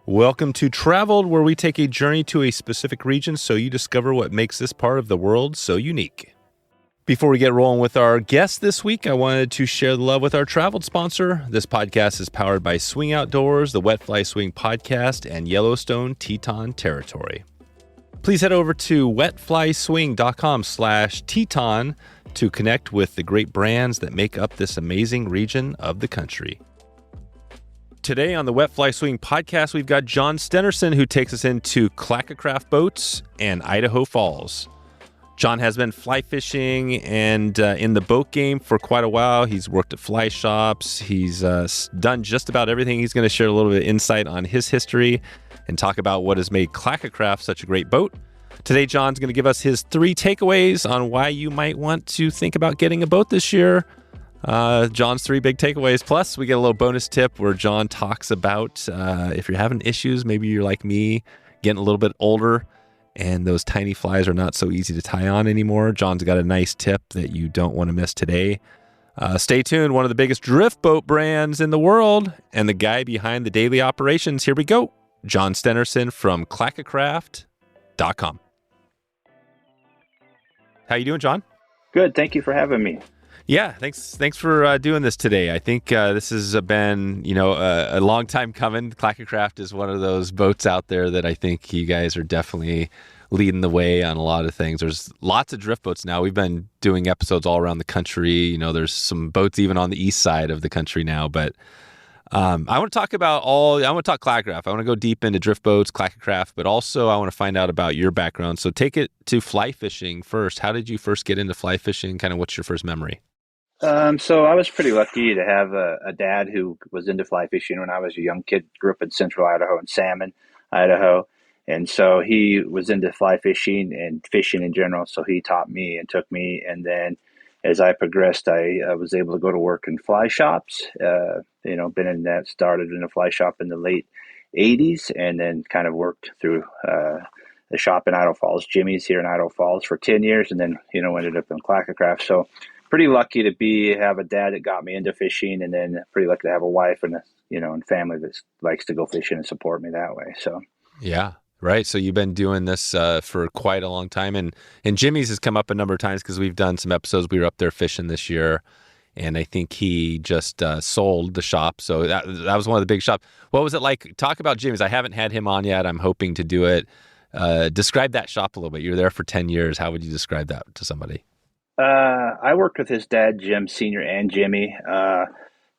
Welcome to Traveled, where we take a journey to a specific region so you discover what makes this part of the world so unique. Before we get rolling with our guest this week, I wanted to share the love with our Traveled sponsor. This podcast is powered by Swing Outdoors, the Wet Fly Swing podcast, and Yellowstone Teton Territory. Please head over to wetflyswing.com/Teton to connect with the great brands that make up this amazing region of the country. Today on the Wet Fly Swing podcast, we've got John Stenersen, who takes us into ClackaCraft Boats and Idaho Falls. John has been fly fishing and in the boat game for quite a while. He's worked at fly shops. He's done just about everything. He's going to share a little bit of insight on his history and talk about what has made ClackaCraft such a great boat. Today, John's going to give us his 3 takeaways on why you might want to think about getting a boat this year. John's 3 big takeaways. Plus, we get a little bonus tip where John talks about if you're having issues, maybe you're like me, getting a little bit older, and those tiny flies are not so easy to tie on anymore. John's got a nice tip that you don't want to miss today. Stay tuned. One of the biggest drift boat brands in the world and the guy behind the daily operations. Here we go. John Stenersen from ClackaCraft.com. How you doing, John? Good. Thank you for having me. Yeah, thanks for doing this today. I think this has been, a long time coming. ClackaCraft is one of those boats out there that I think you guys are definitely leading the way on a lot of things. There's lots of drift boats now. We've been doing episodes all around the country. There's some boats even on the east side of the country now. But I want to talk about I want to talk ClackaCraft. I want to go deep into drift boats, ClackaCraft, but also I want to find out about your background. So take it to fly fishing first. How did you first get into fly fishing? Kind of what's your first memory? So I was pretty lucky to have a dad who was into fly fishing when I was a young kid. Grew up in central Idaho and Salmon, Idaho. And so he was into fly fishing and fishing in general. So he taught me and took me. And then as I progressed, I was able to go to work in fly shops. Started in a fly shop in the late 80s and then kind of worked through the shop in Idaho Falls, Jimmy's here in Idaho Falls for 10 years. And then, ended up in ClackaCraft. So pretty lucky to have a dad that got me into fishing, and then pretty lucky to have a wife and and family that likes to go fishing and support me that way. So yeah, right. So you've been doing this for quite a long time, and Jimmy's has come up a number of times because we've done some episodes. We were up there fishing this year, and I think he just sold the shop. So that was one of the big shops. What was it like? Talk about Jimmy's. I haven't had him on yet. I'm hoping to do it. Describe that shop a little bit. You were there for 10 years. How would you describe that to somebody? I worked with his dad, Jim Sr. and Jimmy.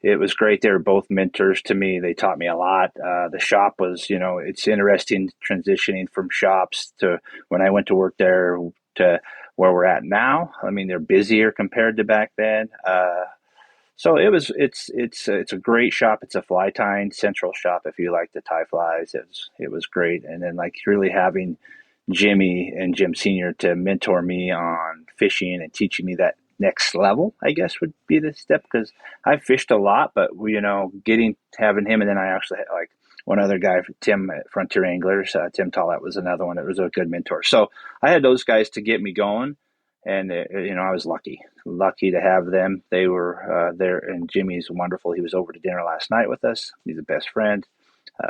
It was great. They were both mentors to me. They taught me a lot. The shop was, it's interesting transitioning from shops to when I went to work there to where we're at now. I mean, they're busier compared to back then. So it's a great shop. It's a fly tying central shop. If you like to tie flies, it was great. And then like really having Jimmy and Jim Sr. to mentor me on fishing and teaching me that next level, I guess would be the step, because I fished a lot, but having him, and then I actually had like one other guy, Tim at Frontier Anglers, Tim Tollett was another one that was a good mentor. So I had those guys to get me going, and I was lucky to have them. They were there, and Jimmy's wonderful. He was over to dinner last night with us. He's a best friend.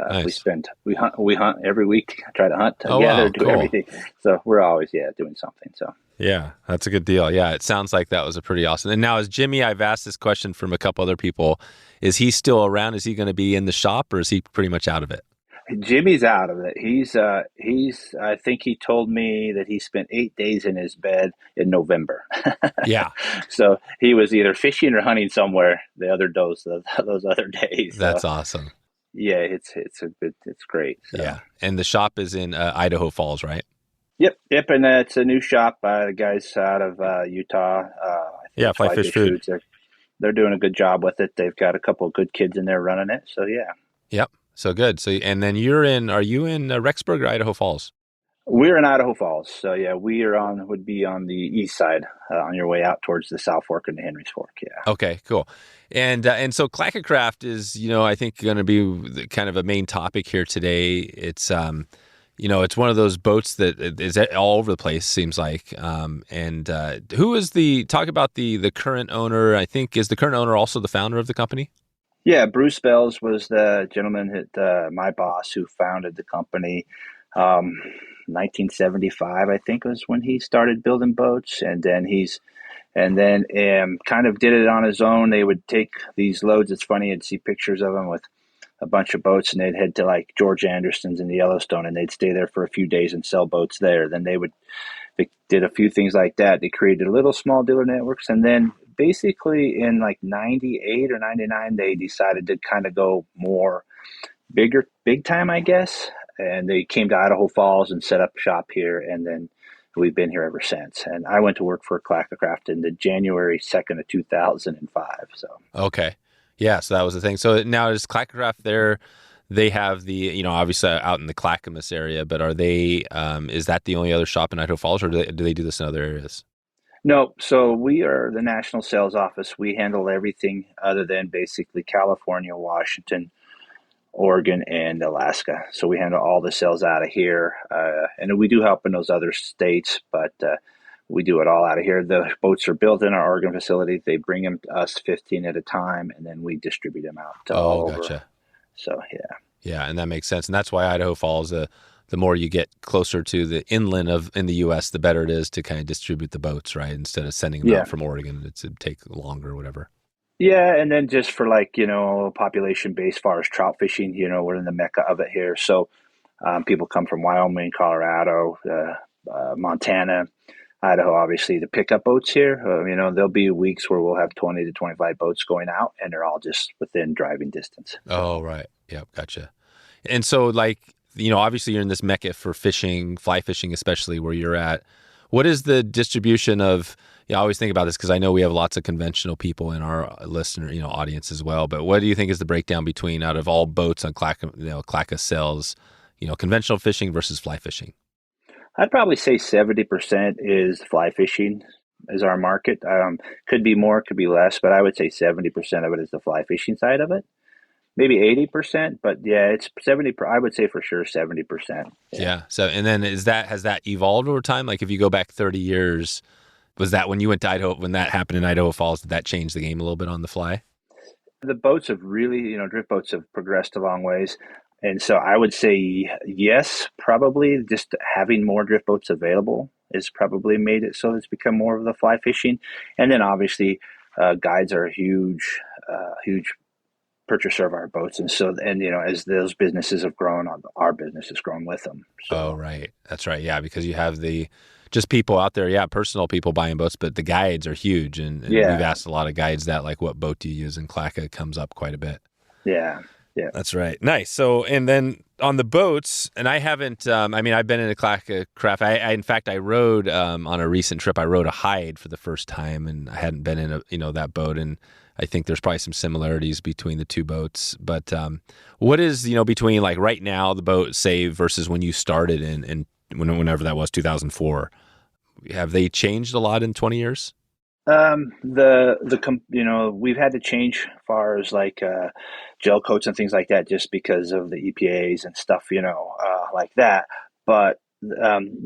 Nice. We hunt every week. Try to hunt together, do everything. So we're always doing something. So yeah, that's a good deal. Yeah, it sounds like that was a pretty awesome. And now, is Jimmy? I've asked this question from a couple other people. Is he still around? Is he going to be in the shop, or is he pretty much out of it? Jimmy's out of it. He's. I think he told me that he spent 8 days in his bed in November. Yeah. So he was either fishing or hunting somewhere those other days. That's awesome. Yeah, it's great. So. Yeah, and the shop is in Idaho Falls, right? Yep, and it's a new shop by the guys out of Utah. Fly Fish Foods. They're doing a good job with it. They've got a couple of good kids in there running it. So yeah. Yep. So good. So and then are you in Rexburg or Idaho Falls? We're in Idaho Falls. So yeah, would be on the east side on your way out towards the South Fork and the Henry's Fork. Yeah. Okay, cool. And so ClackaCraft is, I think going to be kind of a main topic here today. It's, it's one of those boats that is all over the place, seems like. Who is talk about the current owner? I think, is the current owner also the founder of the company? Yeah, Bruce Bells was the gentleman that my boss who founded the company. Um, 1975, I think, was when he started building boats, and then kind of did it on his own. They would take these loads. It's funny, you'd see pictures of him with a bunch of boats, and they'd head to like George Anderson's in the Yellowstone, and they'd stay there for a few days and sell boats there. Then they did a few things like that. They created little small dealer networks, and then basically in like 98 or 99, they decided to kind of go more big time, I guess. And they came to Idaho Falls and set up shop here, and then we've been here ever since. And I went to work for ClackaCraft in the January 2nd of 2005. So Okay. Yeah, so that was the thing. So now is Clackercraft there? They have the, obviously out in the Clackamas area, but are they, is that the only other shop in Idaho Falls, or do they do this in other areas? no, so we are the national sales office. We handle everything other than basically California, Washington, Oregon, and Alaska. So we handle all the sales out of here, and we do help in those other states, but we do it all out of here. The boats are built in our Oregon facility. They bring them to us 15 at a time, and then we distribute them out to Oh, all over. gotcha. So yeah, Yeah, and that makes sense. And that's why Idaho Falls, the more you get closer to the inland of in the U.S., the better it is to kind of distribute the boats, right? Instead of sending them yeah, out from Oregon, it'd take longer or whatever. yeah. And then just for like population based, far as trout fishing, we're in the mecca of it here. So people come from Wyoming, Colorado, Montana, Idaho, obviously, to pick up boats here. There'll be weeks where we'll have 20 to 25 boats going out, and they're all just within driving distance. Oh, right. Yep, gotcha. And so, like, obviously you're in this mecca for fishing, fly fishing, especially where you're at. What is the distribution of, I always think about this because I know we have lots of conventional people in our listener, audience as well. But what do you think is the breakdown between out of all boats on Clacka sells, conventional fishing versus fly fishing? I'd probably say 70% is fly fishing is our market. Could be more, could be less, but I would say 70% of it is the fly fishing side of it. Maybe 80%, but yeah, it's 70. I would say for sure 70%. Yeah. Yeah. So, and then has that evolved over time? Like if you go back 30 years, was that when you went to Idaho, when that happened in Idaho Falls, did that change the game a little bit on the fly? The boats have really, drift boats have progressed a long ways. And so I would say yes, probably just having more drift boats available has probably made it so it's become more of the fly fishing. And then obviously, guides are a huge purchaser of our boats. And as those businesses have grown, our business has grown with them. Oh, So right. That's right. Yeah. Because you have just people out there. Yeah. Personal people buying boats, but the guides are huge. And we've yeah, asked a lot of guides that, like, what boat do you use? And Clacka comes up quite a bit. yeah, yeah. That's right. Nice. So, and then on the boats, and I haven't, I've been in a Clackercraft. In fact, I rode, on a recent trip, I rode a Hyde for the first time, and I hadn't been in that boat. And I think there's probably some similarities between the two boats. But, what is, between like right now, the boat, say, versus when you started whenever that was, 2004, have they changed a lot in 20 years? We've had to change as far as like gel coats and things like that just because of the EPAs and stuff, like that. But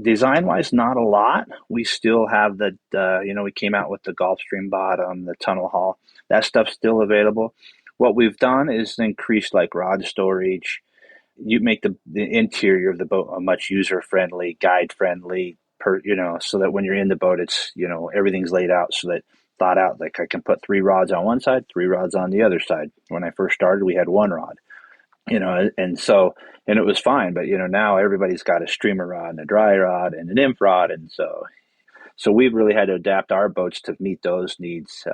design wise, not a lot. We still have we came out with the Gulfstream bottom, the tunnel hull. That stuff's still available. What we've done is increase like rod storage. You make the interior of the boat a much user friendly, guide friendly, so that when you're in the boat, it's everything's laid out so that thought out. Like I can put three rods on one side, three rods on the other side. When I first started, we had one rod, and it was fine. But now everybody's got a streamer rod and a dry rod and an inf rod, and so we've really had to adapt our boats to meet those needs.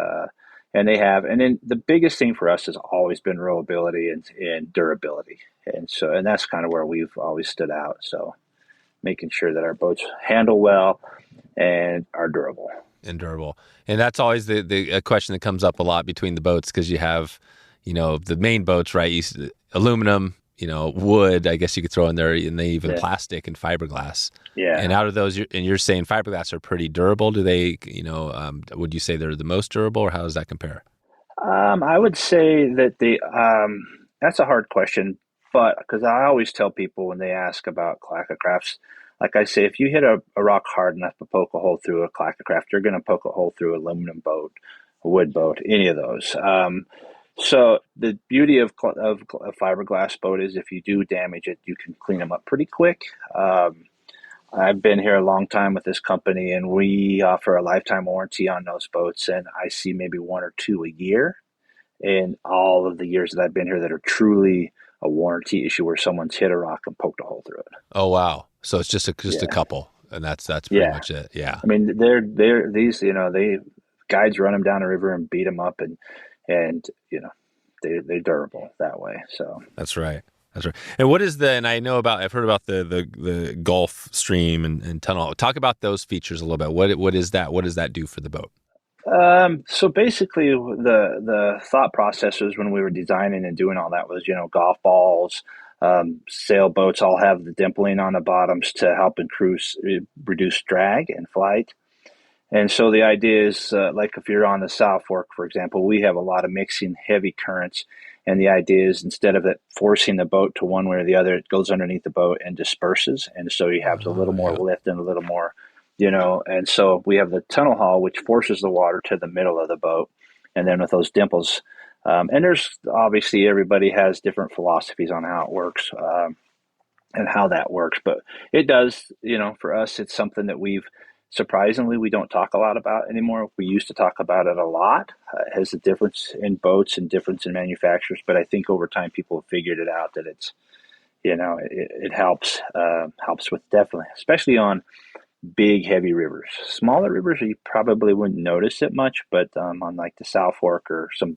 And they have, and then the biggest thing for us has always been rowability and durability, and that's kind of where we've always stood out. So making sure that our boats handle well and are durable. And durable. And that's always the question that comes up a lot between the boats because you have, the main boats, right? Aluminum, wood, I guess you could throw in there, and they even Yeah. plastic and fiberglass. Yeah. And out of those, you're saying fiberglass are pretty durable. Do they, would you say they're the most durable, or how does that compare? I would say that that's a hard question, but because I always tell people when they ask about clackercrafts, like I say, if you hit a rock hard enough to poke a hole through a clackercraft, you're going to poke a hole through an aluminum boat, a wood boat, any of those. So the beauty of a fiberglass boat is if you do damage it, you can clean them up pretty quick. I've been here a long time with this company, and we offer a lifetime warranty on those boats, and I see maybe one or two a year in all of the years that I've been here that are truly a warranty issue where someone's hit a rock and poked a hole through it. Oh, wow. So it's just a Yeah, couple, and that's pretty yeah. much it. Yeah. I mean, they're these, they guides run them down the river and beat them up, and they're durable that way. So That's right. That's right. And what is and I've heard about the Gulf Stream and tunnel. Talk about those features a little bit. What is that? What does that do for the boat? so basically, the thought process was when we were designing and doing all that was, golf balls, sailboats all have the dimpling on the bottoms to help reduce drag and flight. And so the idea is, like if you're on the South Fork, for example, we have a lot of mixing heavy currents. And the idea is instead of it forcing the boat to one way or the other, it goes underneath the boat and disperses. And so you have a little Oh, more yeah. lift and a little more, and so we have the tunnel hull, which forces the water to the middle of the boat. And then with those dimples, and there's obviously everybody has different philosophies on how it works. And how that works. But it does, for us, it's something that surprisingly, we don't talk a lot about anymore. We used to talk about it a lot. It has a difference in boats and difference in manufacturers. But I think over time, people have figured it out that it helps with definitely, especially on big, heavy rivers. Smaller rivers, you probably wouldn't notice it much, but on like the South Fork or the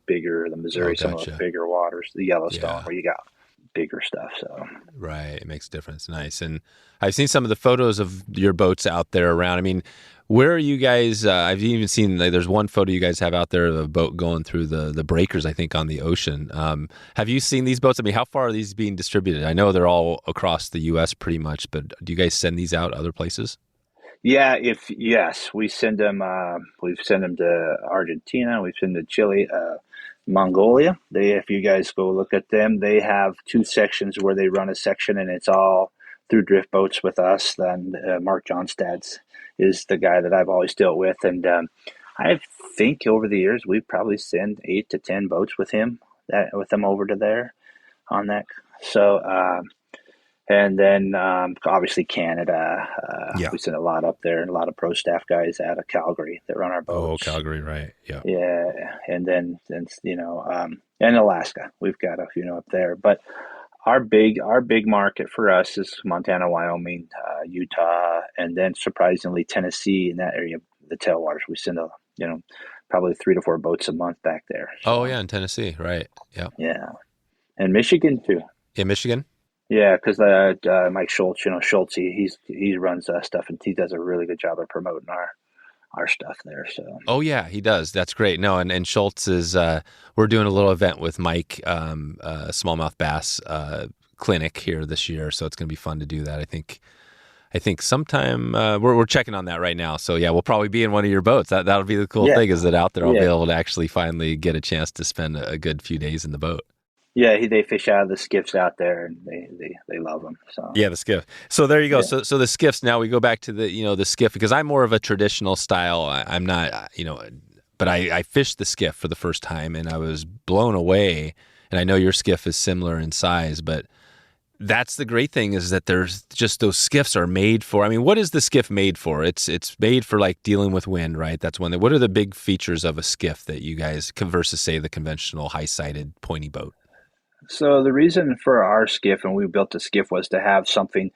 Oh, Missouri, some of those gotcha. bigger waters, the Yellowstone, Yeah. where you got bigger stuff. So. Right. It makes a difference. Nice. And I've seen some of the photos of your boats out there around. I mean, where are you guys? I've even seen there's one photo you guys have out there of a boat going through the breakers, I think, on the ocean. Have you seen these boats? I mean, how far are these being distributed? I know they're all across the U.S. pretty much, but do you guys send these out other places? Yeah, if yes, we send them. We've sent them to Argentina. We've sent them to Chile, Mongolia. If you guys go look at them, they have two sections where they run a section, and it's all through drift boats with us. Then Mark Johnstad's is the guy that I've always dealt with, and I think over the years we've probably sent 8 to 10 boats with them over to there on that. So. And then obviously Canada, Yeah. we send a lot up there, and a lot of pro staff guys out of Calgary that run our Oh, boats. Calgary, right. Yeah. Yeah, and then and Alaska, we've got a few up there. But our big market for us is Montana, Wyoming, Utah, and then surprisingly Tennessee in that area, the tailwaters. We send probably 3 to 4 boats a month back there. Oh, So yeah, in Tennessee, right. Yeah. yeah, and Michigan too. In Michigan? Yeah, because Mike Schultz, Schultz, he runs stuff, and he does a really good job of promoting our stuff there. So Oh, yeah, he does. That's great. No, and Schultz is, we're doing a little event with Mike, smallmouth bass clinic here this year, so it's going to be fun to do that. I think sometime we're checking on that right now. So yeah, we'll probably be in one of your boats. That'll be the cool yeah, thing is that out there I'll be yeah, able to actually finally get a chance to spend a good few days in the boat. yeah. They fish out of the skiffs out there, and they love them. So Yeah, the skiff. So there you go. yeah, So the skiffs. Now we go back to the skiff because I'm more of a traditional style. I'm not but I fished the skiff for the first time and I was blown away. And I know your skiff is similar in size, but that's the great thing is that there's just those skiffs are made for. I mean, what is the skiff made for? It's made for like dealing with wind, right? That's one thing. What are the big features of a skiff that you guys versus say the conventional high-sided pointy boat? so the reason for our skiff, and we built a skiff, was to have something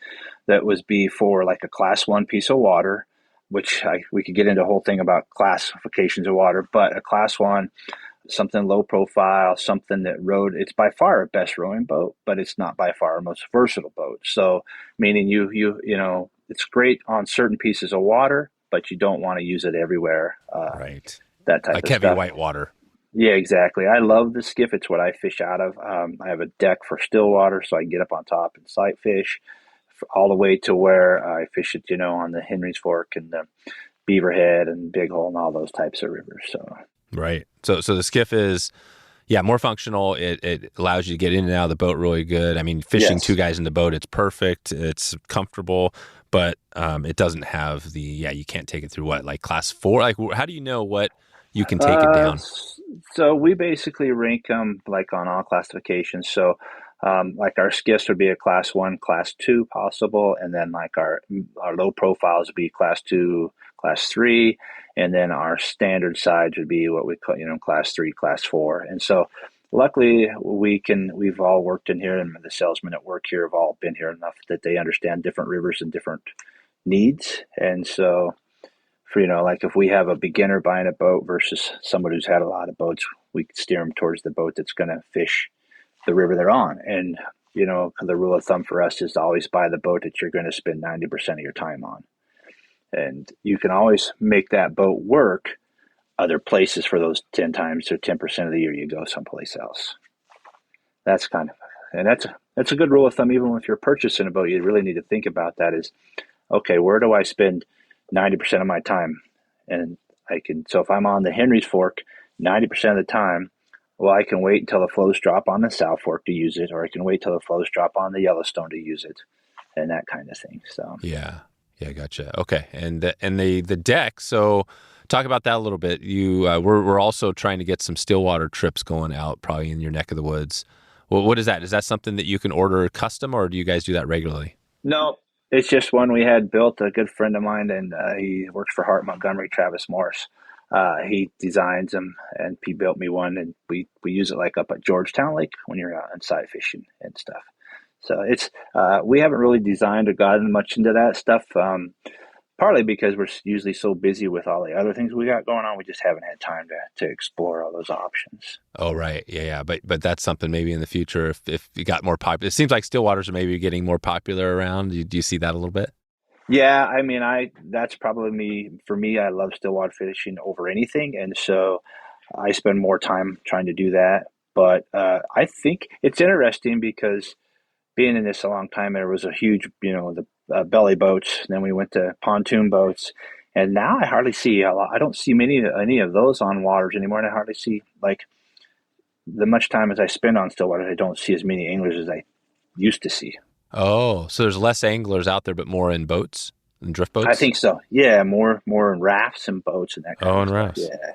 that was be for like a class 1 piece of water, which we could get into a whole thing about classifications of water, but a class 1, something low profile, something that rode. It's by far our best rowing boat, but it's not by far our most versatile boat. So meaning it's great on certain pieces of water, but you don't want to use it everywhere. Right. That type Like of heavy stuff. white water. Yeah, exactly. I love the skiff. It's what I fish out of. I have a deck for still water, so I can get up on top and sight fish, all the way to where I fish it, on the Henry's Fork and the Beaverhead and Big Hole and all those types of rivers. So Right. So the skiff is, yeah, more functional. It allows you to get in and out of the boat really good. I mean, fishing two yes, guys in the boat, it's perfect. It's comfortable, but it doesn't have you can't take it through what, like class 4? Like, how do you know what you can take it Uh, down? s- so we basically rank them like on all classifications. So, like our skiffs would be a class one, class two possible, and then like our low profiles would be class two, class three, and then our standard sides would be what we call, class three, class four. And so, luckily, we've all worked in here, and the salesmen at work here have all been here enough that they understand different rivers and different needs. And so, for like if we have a beginner buying a boat versus somebody who's had a lot of boats, we steer them towards the boat that's going to fish the river they're on. And the rule of thumb for us is to always buy the boat that you're going to spend 90% of your time on, and you can always make that boat work other places for those 10 times or 10% of the year you go someplace else. That's kind of and that's a good rule of thumb. Even if you're purchasing a boat, you really need to think about that. Is okay, where do I spend 90% of my time? And so if I'm on the Henry's Fork 90% of the time, well, I can wait until the flows drop on the South Fork to use it, or I can wait till the flows drop on the Yellowstone to use it, and that kind of thing. So, Yeah. Yeah, gotcha. Okay. And the deck, so talk about that a little bit. We're also trying to get some Stillwater trips going out probably in your neck of the woods. Well, what is that? Is that something that you can order custom, or do you guys do that regularly? no, it's just one we had built. A good friend of mine, and he works for Hart Montgomery, Travis Morris. He designs them, and he built me one, and we use it like up at Georgetown Lake when you're out inside fishing and stuff. So it's we haven't really designed or gotten much into that stuff. Partly because we're usually so busy with all the other things we got going on, we just haven't had time to explore all those options. Oh, right. Yeah, yeah. But that's something maybe in the future if you got more popular. It seems like Stillwaters are maybe getting more popular around. Do you see that a little bit? Yeah, I mean, I that's probably me. For me, I love stillwater fishing over anything, and so I spend more time trying to do that. But I think it's interesting because being in this a long time, there was a huge, the belly boats. And then we went to pontoon boats, and now I hardly see a lot. I don't see any of those on waters anymore, and I hardly see like the much time as I spend on Stillwater. I don't see as many anglers as I used to see. Oh, so there's less anglers out there, but more in boats and drift I boats? think so. Yeah, more in rafts and boats and that kind Oh, of and stuff. rafts. Yeah,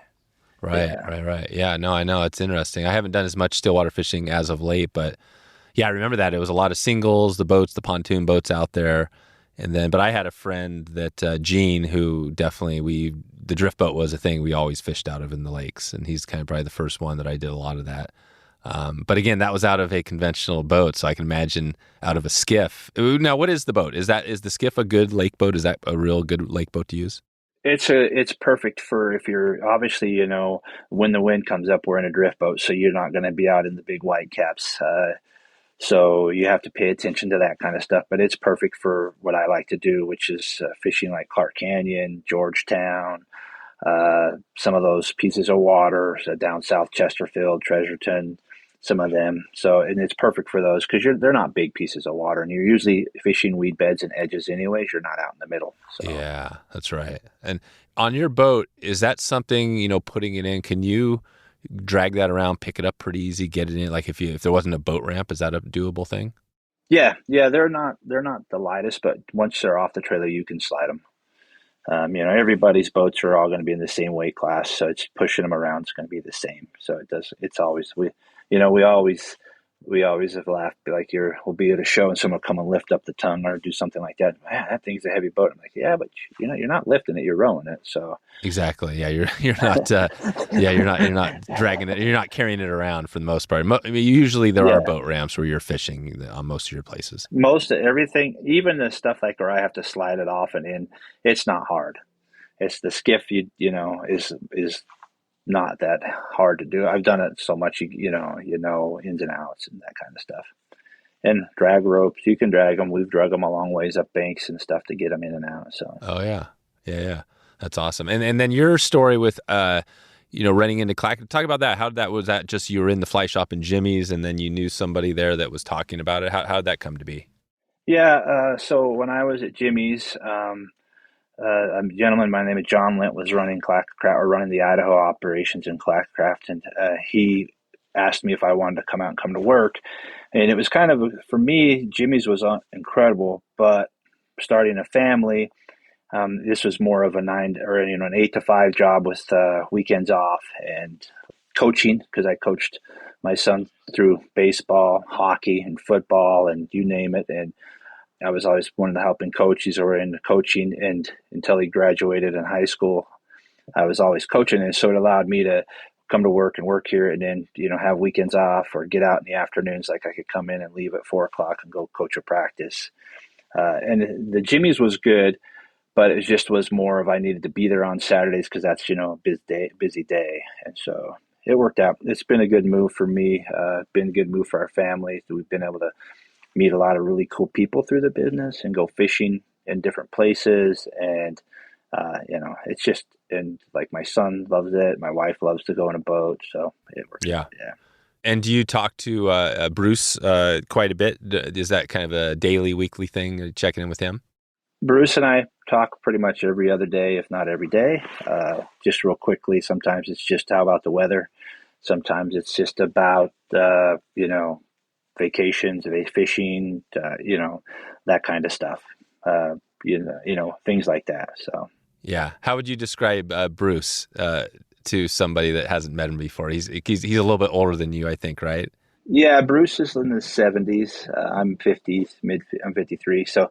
Right, yeah. right, right. Yeah, no, I know. It's interesting. I haven't done as much Stillwater fishing as of late, but yeah, I remember that. It was a lot of singles, the boats, the pontoon boats out there. But I had a friend that, Gene, who definitely, the drift boat was a thing we always fished out of in the lakes. And he's kind of probably the first one that I did a lot of that. But again, that was out of a conventional boat. So I can imagine out of a skiff. Now, what is the boat? Is the skiff a good lake boat? Is that a real good lake boat to use? It's perfect for if you're obviously when the wind comes up, we're in a drift boat, so you're not going to be out in the big white caps. So you have to pay attention to that kind of stuff. But it's perfect for what I like to do, which is fishing like Clark Canyon, Georgetown, some of those pieces of water down South Chesterfield, Treasurton, some of them. So, and it's perfect for those because they're not big pieces of water, and you're usually fishing weed beds and edges anyways. You're not out in the middle. So, Yeah, that's right. And on your boat, is that something, putting it in, can you drag that around, pick it up pretty easy, get it in? Like if there wasn't a boat ramp, is that a doable thing? yeah, they're not the lightest, but once they're off the trailer, you can slide them. Everybody's boats are all going to be in the same weight class, so it's pushing them around. It's going to be the same. So it does. It's always we always have laughed like we'll be at a show and someone will come and lift up the tongue or do something like that. Man, that thing's a heavy boat. I'm like, yeah, but you're not lifting it, you're rowing it. So Exactly. Yeah, you're not. Yeah, you're not dragging it. You're not carrying it around for the most part. I mean, usually there are yeah, boat ramps where you're fishing on most of your places. most of everything, even the stuff like where I have to slide it off and in, it's not hard. It's the skiff, is not that hard to do. I've done it so much, you know ins and outs and that kind of stuff. And drag ropes, you can drag them. We've drug them a long ways up banks and stuff to get them in and out. So Oh yeah, yeah, yeah. That's awesome. And then your story with running into Clack. Talk about that. How did that was that just you were in the fly shop in Jimmy's and then you knew somebody there that was talking about it. How did that come to be? yeah, so when I was at Jimmy's, a gentleman by the name of John Lint was running ClackaCraft or running the Idaho operations in ClackaCraft, and he asked me if I wanted to come out and come to work. And it was kind of for me, Jimmy's was incredible, but starting a family, This was more of an 8 to 5 job with weekends off and coaching, because I coached my son through baseball, hockey, and football, and you name it. And I was always one of the helping coaches or in coaching, and until he graduated in high school, I was always coaching, and so it allowed me to come to work and work here, and then have weekends off or get out in the afternoons. Like I could come in and leave at 4 o'clock and go coach a practice. And the Jimmy's was good, but it just was more of I needed to be there on Saturdays because that's a busy day, and so it worked out. It's been a good move for me. Been a good move for our family. We've been able to meet a lot of really cool people through the business and go fishing in different places, and it's just, and like my son loves it. My wife loves to go on a boat, so it works. Yeah. Yeah. And do you talk to Bruce quite a bit? Is that kind of a daily, weekly thing, checking in with him? Bruce and I talk pretty much every other day, if not every day. Just real quickly, sometimes it's just how about the weather. Sometimes it's just about, vacations, fishing, that kind of stuff. Things like that. So. Yeah. How would you describe Bruce to somebody that hasn't met him before? He's a little bit older than you, I think, right? Yeah, Bruce is in his 70s. I'm 50s, I'm 53. So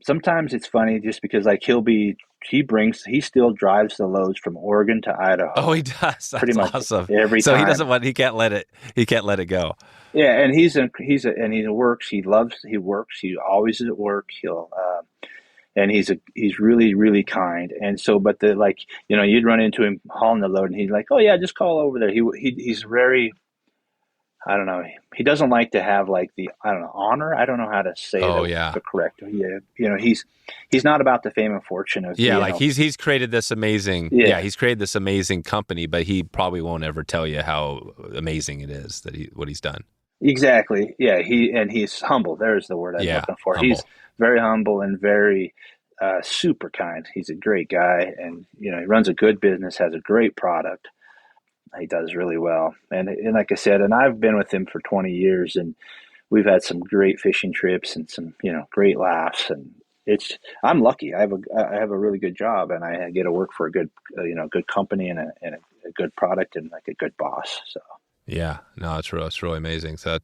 sometimes it's funny just because like he still drives the loads from Oregon to Idaho. Oh, he does. That's pretty much awesome. Every so time. He can't let it go. Yeah, and he works. He works. He always is at work. And he's really, really kind. And so, but you'd run into him hauling the load, and he's like, "Oh yeah, just call over there." He's very, I don't know. He doesn't like to have honor. I don't know how to say the correct. Yeah, he's not about the fame and fortune of. He's created this amazing. Yeah, he's created this amazing company, but he probably won't ever tell you how amazing it is what he's done. Exactly. Yeah. He's humble. There's the word I'm looking for. Humble. He's very humble and very super kind. He's a great guy, and he runs a good business, has a great product. He does really well, and like I said, and I've been with him for 20 years, and we've had some great fishing trips and some great laughs. And I'm lucky. I have a really good job, and I get to work for a good good company and a good product and like a good boss. So. Yeah, no, it's really amazing. So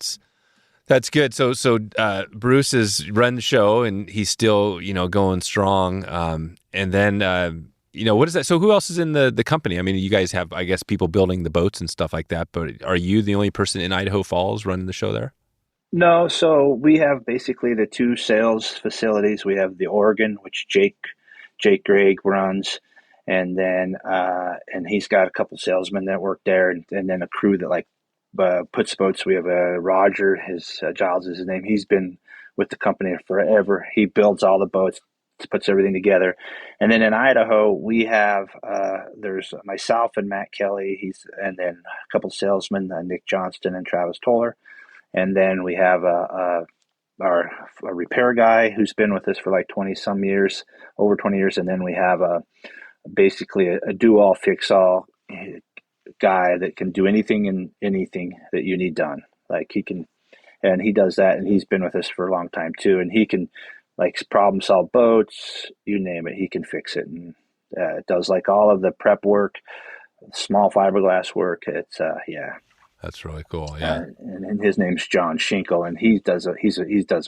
that's good. So Bruce has run the show, and he's still going strong. And then what is that? So who else is in the company? I mean, you guys have, I guess, people building the boats and stuff like that. But are you the only person in Idaho Falls running the show there? No. So we have basically the two sales facilities. We have the Oregon, which Jake Gregg runs. And then, and he's got a couple salesmen that work there, and then a crew that puts boats. We have Roger, Giles is his name. He's been with the company forever. He builds all the boats, puts everything together. And then in Idaho, we have there's myself and Matt Kelly. And then a couple salesmen, Nick Johnston and Travis Toller. And then we have our repair guy who's been with us for like 20 some years, over 20 years. And then we have basically a do-all, fix-all guy that can do anything and anything that you need done. Like he can, and he does that, and he's been with us for a long time too. And he can problem solve boats, you name it, he can fix it. And does all of the prep work, small fiberglass work. It's That's really cool. Yeah. And his name's John Schinkel, and he does a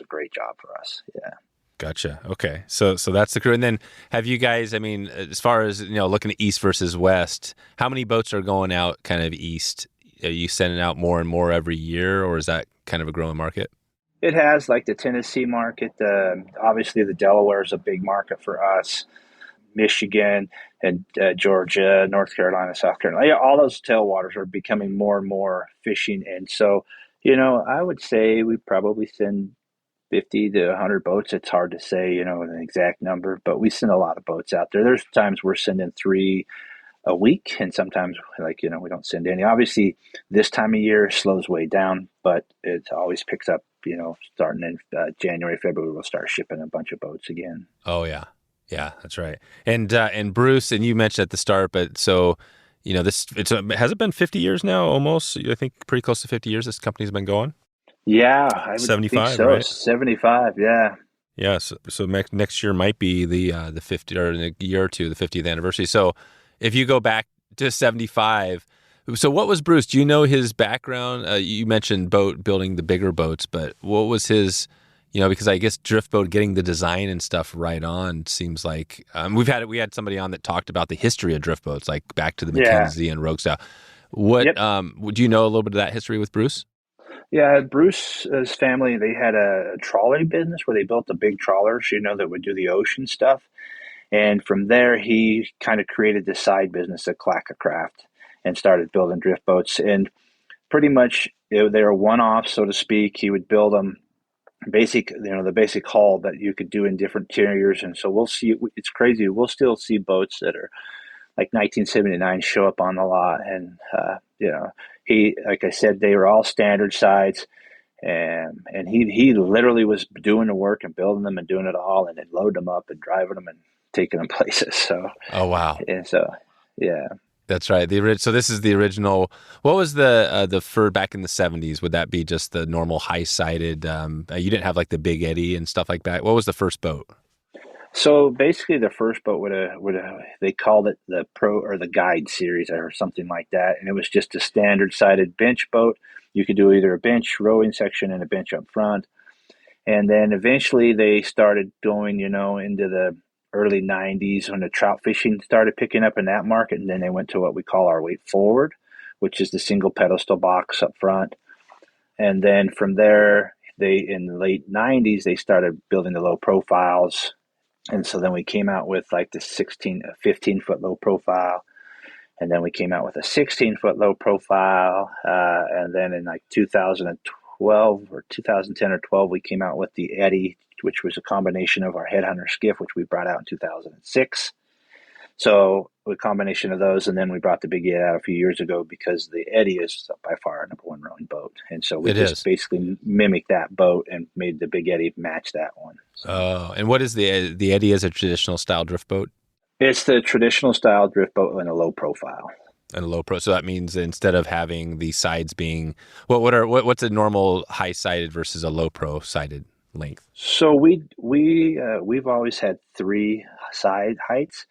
great job for us. Yeah. Gotcha. Okay. So that's the crew. And then have you guys, I mean, as far as, looking at east versus west, how many boats are going out kind of east? Are you sending out more and more every year, or is that kind of a growing market? It has, the Tennessee market. Obviously the Delaware is a big market for us. Michigan and Georgia, North Carolina, South Carolina, all those tailwaters are becoming more and more fishing. And so, I would say we probably send 50 to 100 boats. It's hard to say, an exact number, but we send a lot of boats out there. There's times we're sending 3 a week, and sometimes we don't send any. Obviously, this time of year slows way down, but it always picks up. Starting in January, February, we'll start shipping a bunch of boats again. Oh yeah, that's right. And Bruce, and you mentioned at the start, but so has it been 50 years now? Almost, I think, pretty close to 50 years. This company's been going. Yeah, I would 75, think so. Right? 75, yeah. Yeah. So next year might be the 50, or in a year or two, the 50th anniversary. So if you go back to 75, so what was Bruce? Do you know his background? You mentioned building the bigger boats, but what was his, because I guess drift boat, getting the design and stuff right on seems like, we had somebody on that talked about the history of drift boats, like back to the Yeah. Mackenzie and Rogue style. What, Yep. do you know a little bit of that history with Bruce? Yeah, Bruce's family, they had a trawler business where they built the big trawlers, that would do the ocean stuff. And from there, he kind of created this side business at ClackaCraft and started building drift boats. And pretty much they were one off, so to speak. He would build them basic, the basic hull that you could do in different tenures. And so we'll see, it's crazy. We'll still see boats that are like 1979 show up on the lot. And, like I said, they were all standard sides. And he literally was doing the work and building them and doing it all, and then loading them up and driving them and taking them places. So, Oh, wow. and so, yeah. That's right. So this is the original. What was the fur back in the 70s? Would that be just the normal high-sided? You didn't have like the big eddy and stuff like that. What was the first boat? So basically, the first boat would have they called it the Pro or the Guide series or something like that, and it was just a standard sided bench boat. You could do either a bench rowing section and a bench up front, and then eventually they started going, into the early '90s when the trout fishing started picking up in that market, and then they went to what we call our weight forward, which is the single pedestal box up front, and then from there. They in the late '90s they started building the low profiles, and so then we came out with like the 15-foot low profile. And then we came out with a 16-foot low profile. And then in like 2012 or 2010 or 12, we came out with the Eddy, which was a combination of our Headhunter skiff, which we brought out in 2006. So a combination of those, and then we brought the Big Eddy out a few years ago because the Eddy is by far our number one rowing boat, and so we It just is. basically mimicked that boat and made the Big Eddy match that one. So. Oh, and what is the eddy? Is a traditional style drift boat It's the traditional style drift boat in a low profile. and a low pro. So that means instead of having the sides being what's a normal high sided versus a low pro sided length? So we've always had three side heights,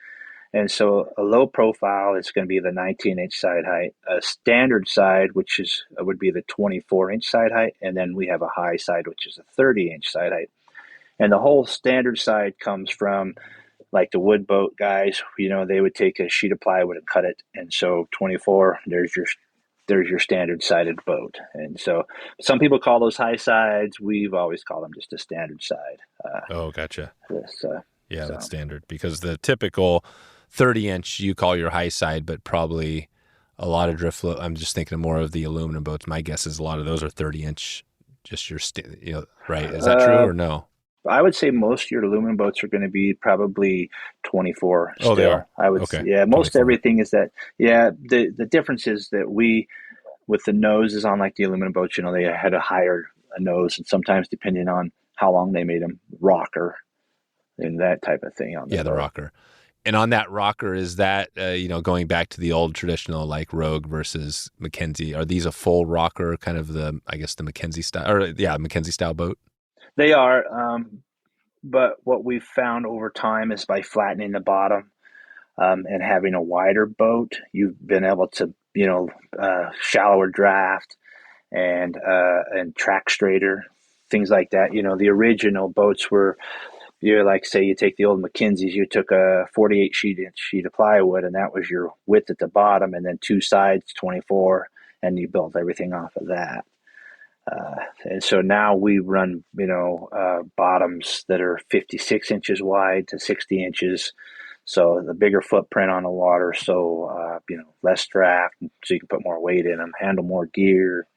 and so a low profile is going to be the 19-inch side height, a standard side which is would be the 24-inch side height, and then we have a high side which is a 30-inch side height. And the whole standard side comes from like the wood boat guys. They would take a sheet of plywood and cut it, and so 24. There's your standard sided boat. And so some people call those high sides. We've always called them just a standard side. Oh, gotcha. This, Yeah, so that's standard because the typical 30-inch you call your high side, but probably a lot of I'm just thinking more of the aluminum boats. My guess is a lot of those are 30-inch. Just right? Is that true or no? I would say most of your aluminum boats are going to be probably 24 Oh, they are. still. I would Okay, say, yeah, most 24. everything is that. Yeah, the difference is that with the noses on like the aluminum boats, they had a higher nose, and sometimes depending on how long they made them, rocker and that type of thing on the Yeah, the boat. rocker. And on that rocker, is that, going back to the old traditional like Rogue versus Mackenzie, are these a full rocker, kind of I guess the Mackenzie style, or yeah, Mackenzie style boat? They are, but what we've found over time is by flattening the bottom and having a wider boat, you've been able to, shallower draft and track straighter, things like that. The original boats were, like say you take the old Mackenzies, you took a 48 sheet of plywood, and that was your width at the bottom, and then two sides 24, and you built everything off of that. And so now we run, bottoms that are 56 inches wide to 60 inches. So the bigger footprint on the water, so less draft, so you can put more weight in them, handle more gear,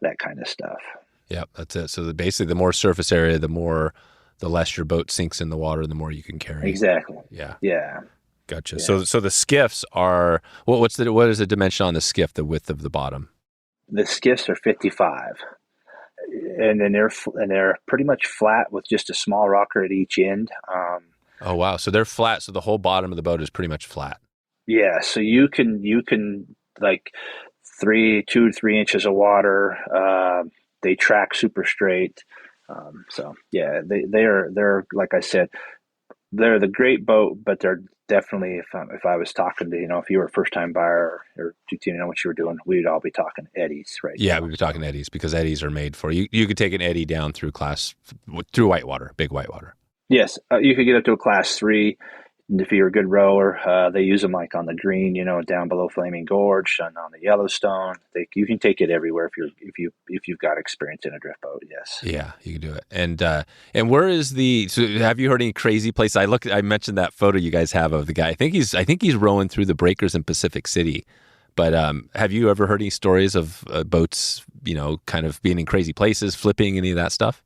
that kind of stuff. Yeah, that's it. So basically, the more surface area, the less your boat sinks in the water, the more you can carry. Exactly. Yeah. Yeah. Gotcha. Yeah. So the skiffs are what is the dimension on the skiff? The width of the bottom? The skiffs are 55, and then they're pretty much flat with just a small rocker at each end. Oh wow! So they're flat. So the whole bottom of the boat is pretty much flat. Yeah. So you can like 2 to 3 inches of water. They track super straight. So yeah, they're like I said, they're the great boat, but they're definitely if I was talking to if you were a first time buyer or you didn't know what you were doing, we'd all be talking eddies right Yeah, now. we'd be talking eddies because eddies are made for you. You could take an eddy down through whitewater, big whitewater. Yes, you could get up to a class 3. If you're a good rower, they use them like on the green, down below Flaming Gorge and on the Yellowstone. You can take it everywhere if you've got experience in a drift boat. Yes. Yeah, you can do it. And where is so have you heard any crazy place? I mentioned that photo you guys have of the guy. I think he's rowing through the breakers in Pacific City. But have you ever heard any stories of boats, kind of being in crazy places, flipping, any of that stuff?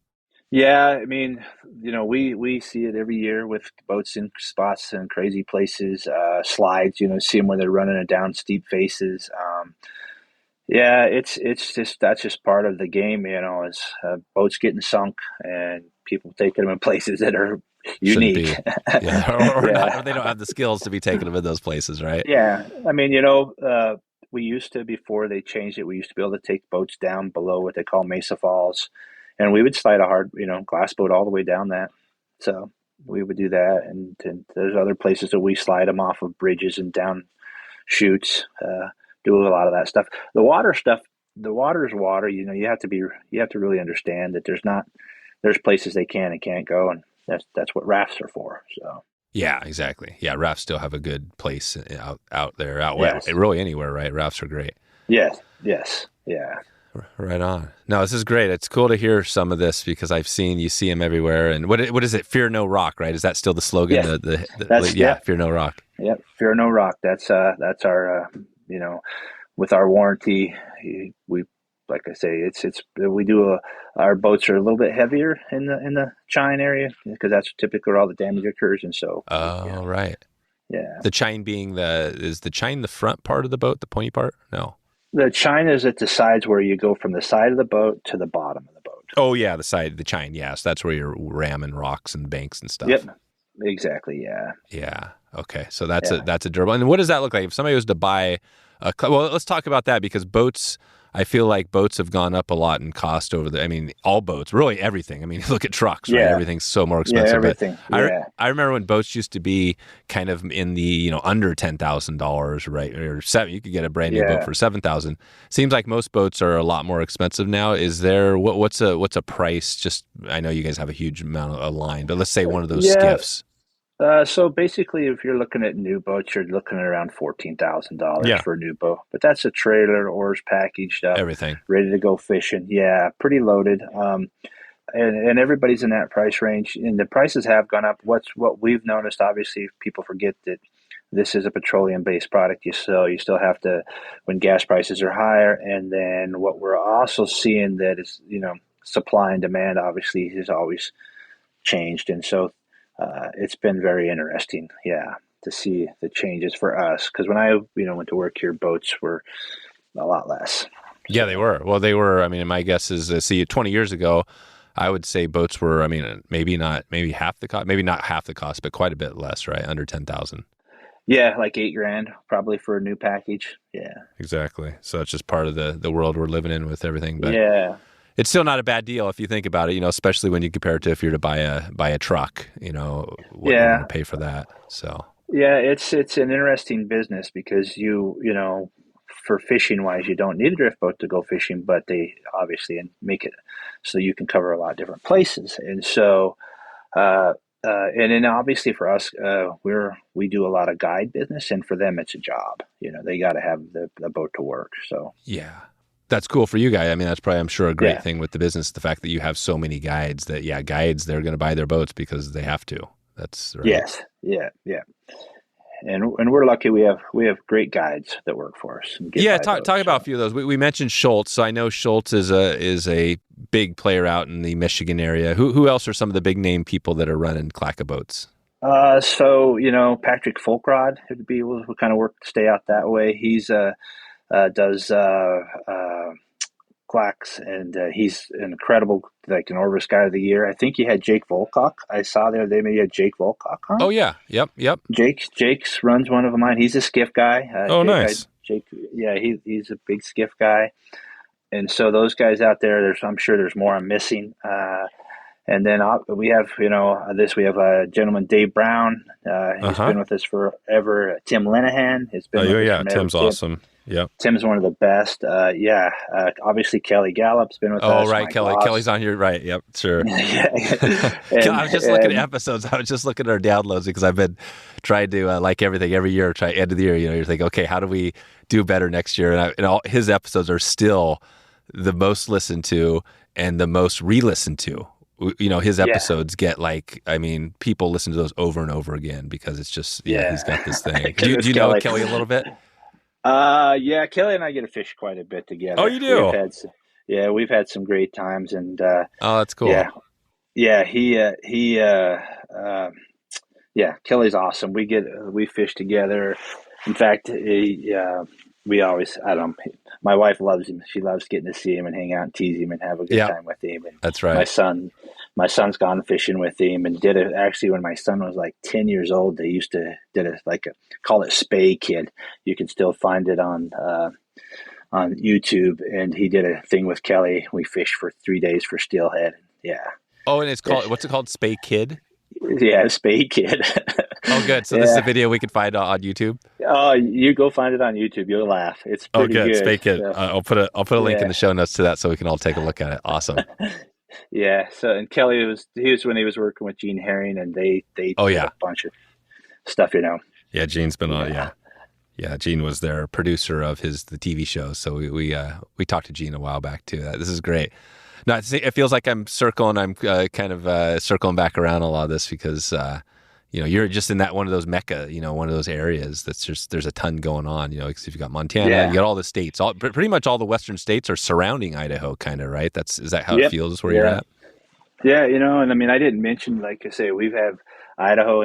Yeah, I mean, we see it every year with boats in spots and crazy places, slides. See them where they're running it down steep faces. Yeah, it's just that's just part of the game. Is boats getting sunk and people taking them in places that are Shouldn't be. unique. Yeah, or Yeah, not, or they don't have the skills to be taking them in those places, right? yeah. I mean, we used to before they changed it. We used to be able to take boats down below what they call Mesa Falls, and we would slide a hard, glass boat all the way down that. So we would do that, and there's other places that we slide them off of bridges and down chutes. Do a lot of that stuff. The water stuff. The water is water. You have to really understand that there's places they can and can't go, and that's what rafts are for. So. Yeah, exactly. Yeah, rafts still have a good place out there, Yes. really anywhere, right? Rafts are great. Yes. Yes. Yeah. Right on. No, this is great. It's cool to hear some of this because you see them everywhere. And what is it? Fear no rock, right? Is that still the slogan? Yes. Fear no rock. Yep. Fear no rock. That's our with our warranty. We like I say, it's we do our boats are a little bit heavier in the chine area because that's typically where all the damage occurs, and so. Oh, right. Yeah. The chine is the chine the front part of the boat, the pointy part? No. The chine is at the sides where you go from the side of the boat to the bottom of the boat. Oh yeah, the chine. Yes, that's where you're ramming rocks and banks and stuff. Yep. Exactly. Yeah. Yeah. Okay. So that's a durable. And what does that look like if somebody was to buy well, let's talk about that because I feel like boats have gone up a lot in cost all boats, really everything. I mean, look at trucks, right? Yeah. Everything's so more expensive. Yeah, everything. I remember when boats used to be kind of in the, under $10,000, right? Or you could get a brand new boat for $7,000. Seems like most boats are a lot more expensive now. Is there, what's a price? Just, I know you guys have a huge amount of line, but let's say one of those skiffs. So basically, if you're looking at new boats, you're looking at around $14,000 for a new boat. But that's a trailer, oars packaged up, everything ready to go fishing. Yeah, pretty loaded. And everybody's in that price range. And the prices have gone up. What we've noticed, obviously, people forget that this is a petroleum-based product. You still have to, when gas prices are higher. And then what we're also seeing that is, supply and demand obviously has always changed. And so it's been very interesting, to see the changes for us. Because when I, went to work here, boats were a lot less. Yeah, they were. Well, they were. I mean, my guess is, 20 years ago, I would say boats were. Maybe half the cost. Maybe not half the cost, but quite a bit less, right? Under 10,000. Yeah, like $8,000 probably for a new package. Yeah, exactly. So it's just part of the world we're living in with everything. But yeah. It's still not a bad deal if you think about it, especially when you compare it to if you're to buy a truck, what you're going to pay for that. So yeah, it's an interesting business because for fishing wise, you don't need a drift boat to go fishing, but they obviously make it so you can cover a lot of different places. And so, and then obviously for us, we do a lot of guide business, and for them it's a job. They got to have the boat to work. So yeah. That's cool for you guys. That's probably, I'm sure, a great thing with the business, the fact that you have so many guides that, guides, they're going to buy their boats because they have to. That's right. Yes. Yeah. Yeah. And we're lucky we have great guides that work for us. Talk about a few of those. We mentioned Schultz. So I know Schultz is a big player out in the Michigan area. Who else are some of the big name people that are running Clacka boats? Patrick Folkrod would be, we'll kind of stay out that way. He's does Clacks, and he's an incredible, like an Orvis Guy of the Year. I think you had Jake Volcock. I saw there they maybe had Jake Volcock on. Oh yeah, yep. Jake's runs one of mine. He's a skiff guy. Nice. Jake, he's a big skiff guy, and so those guys out there. I'm sure there's more I'm missing. And then we have, we have a gentleman, Dave Brown. He's Uh-huh. been with us forever. Tim Linehan has Oh, been yeah, with us yeah. from ever. Tim's awesome. Yep. Tim's one of the best. Obviously Kelly Gallup's been with Oh, us. right, My Kelly. gloss. Kelly's on here. Right. Yep. Sure. I and was just looking at episodes. I was just looking at our downloads because I've been trying to like everything every year. Try end of the year. You're thinking, okay, how do we do better next year? And all his episodes are still the most listened to and the most re-listened to. His yeah, episodes get people listen to those over and over again because it's just he's got this thing. Do Because you know Kelly. Kelly a little bit? Yeah, Kelly and I get to fish quite a bit Oh, together. you do? We've had some great times, and Oh, that's cool. yeah, yeah, Kelly's awesome. We fish together. In fact, we always, I don't know, my wife loves him. She loves getting to see him and hang out and tease him and have a good time with him. And that's right. my son's gone fishing with him and did it. Actually, when my son was like 10 years old, they used to call it Spay Kid. You can still find it on YouTube. And he did a thing with Kelly. We fished for 3 days for steelhead. Yeah. Oh, and what's it called? Spay Kid? Yeah, Spay Kid. Oh, good. So this is a video we can find on YouTube. Oh, you go find it on YouTube. You'll laugh. It's pretty good. Spay Kid. So, I'll put a link in the show notes to that so we can all take a look at it. Awesome. Yeah. So, and Kelly he was when he was working with Gene Herring, and they did a bunch of stuff. Yeah, Gene's been on. Yeah. Gene was their producer of the TV show. So we talked to Gene a while back too. This is great. No, it feels like I'm circling back around a lot of this because you're just in that one of those mecca, one of those areas that's just there's a ton going on. Because if you got Montana, you got all the states, pretty much all the western states are surrounding Idaho, kind of, right? Is that how it feels where you're at? Yeah, and I mean, I didn't mention, like I say, we have Idaho.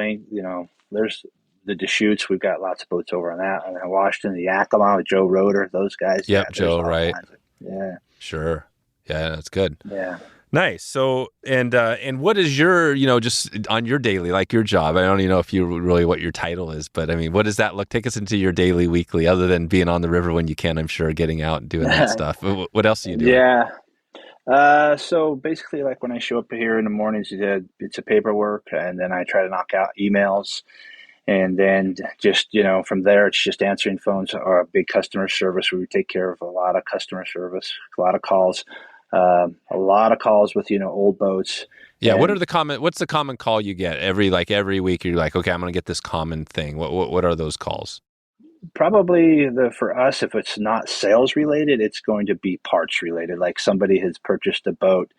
There's the Deschutes. We've got lots of boats over on that. And Washington, the Yakima, Joe Roeder, those guys. Yep, Joe, right? Yeah, sure. Yeah, that's good. Yeah. Nice. So, and what is your, just on your daily, like your job? I don't even know if you really what your title is, but I mean, what does that look? Take us into your daily, weekly, other than being on the river when you can, I'm sure, getting out and doing that stuff. What else do you do? Yeah. So basically, like when I show up here in the mornings, it's a paperwork, and then I try to knock out emails. And then just, from there, it's just answering phones or a big customer service. We take care of a lot of customer service, a lot of calls. A lot of calls with old boats. Yeah, what's the common call you get every week? You're like, okay, I'm going to get this common thing. What are those calls? Probably for us, if it's not sales related, it's going to be parts related. Like somebody has purchased a boat,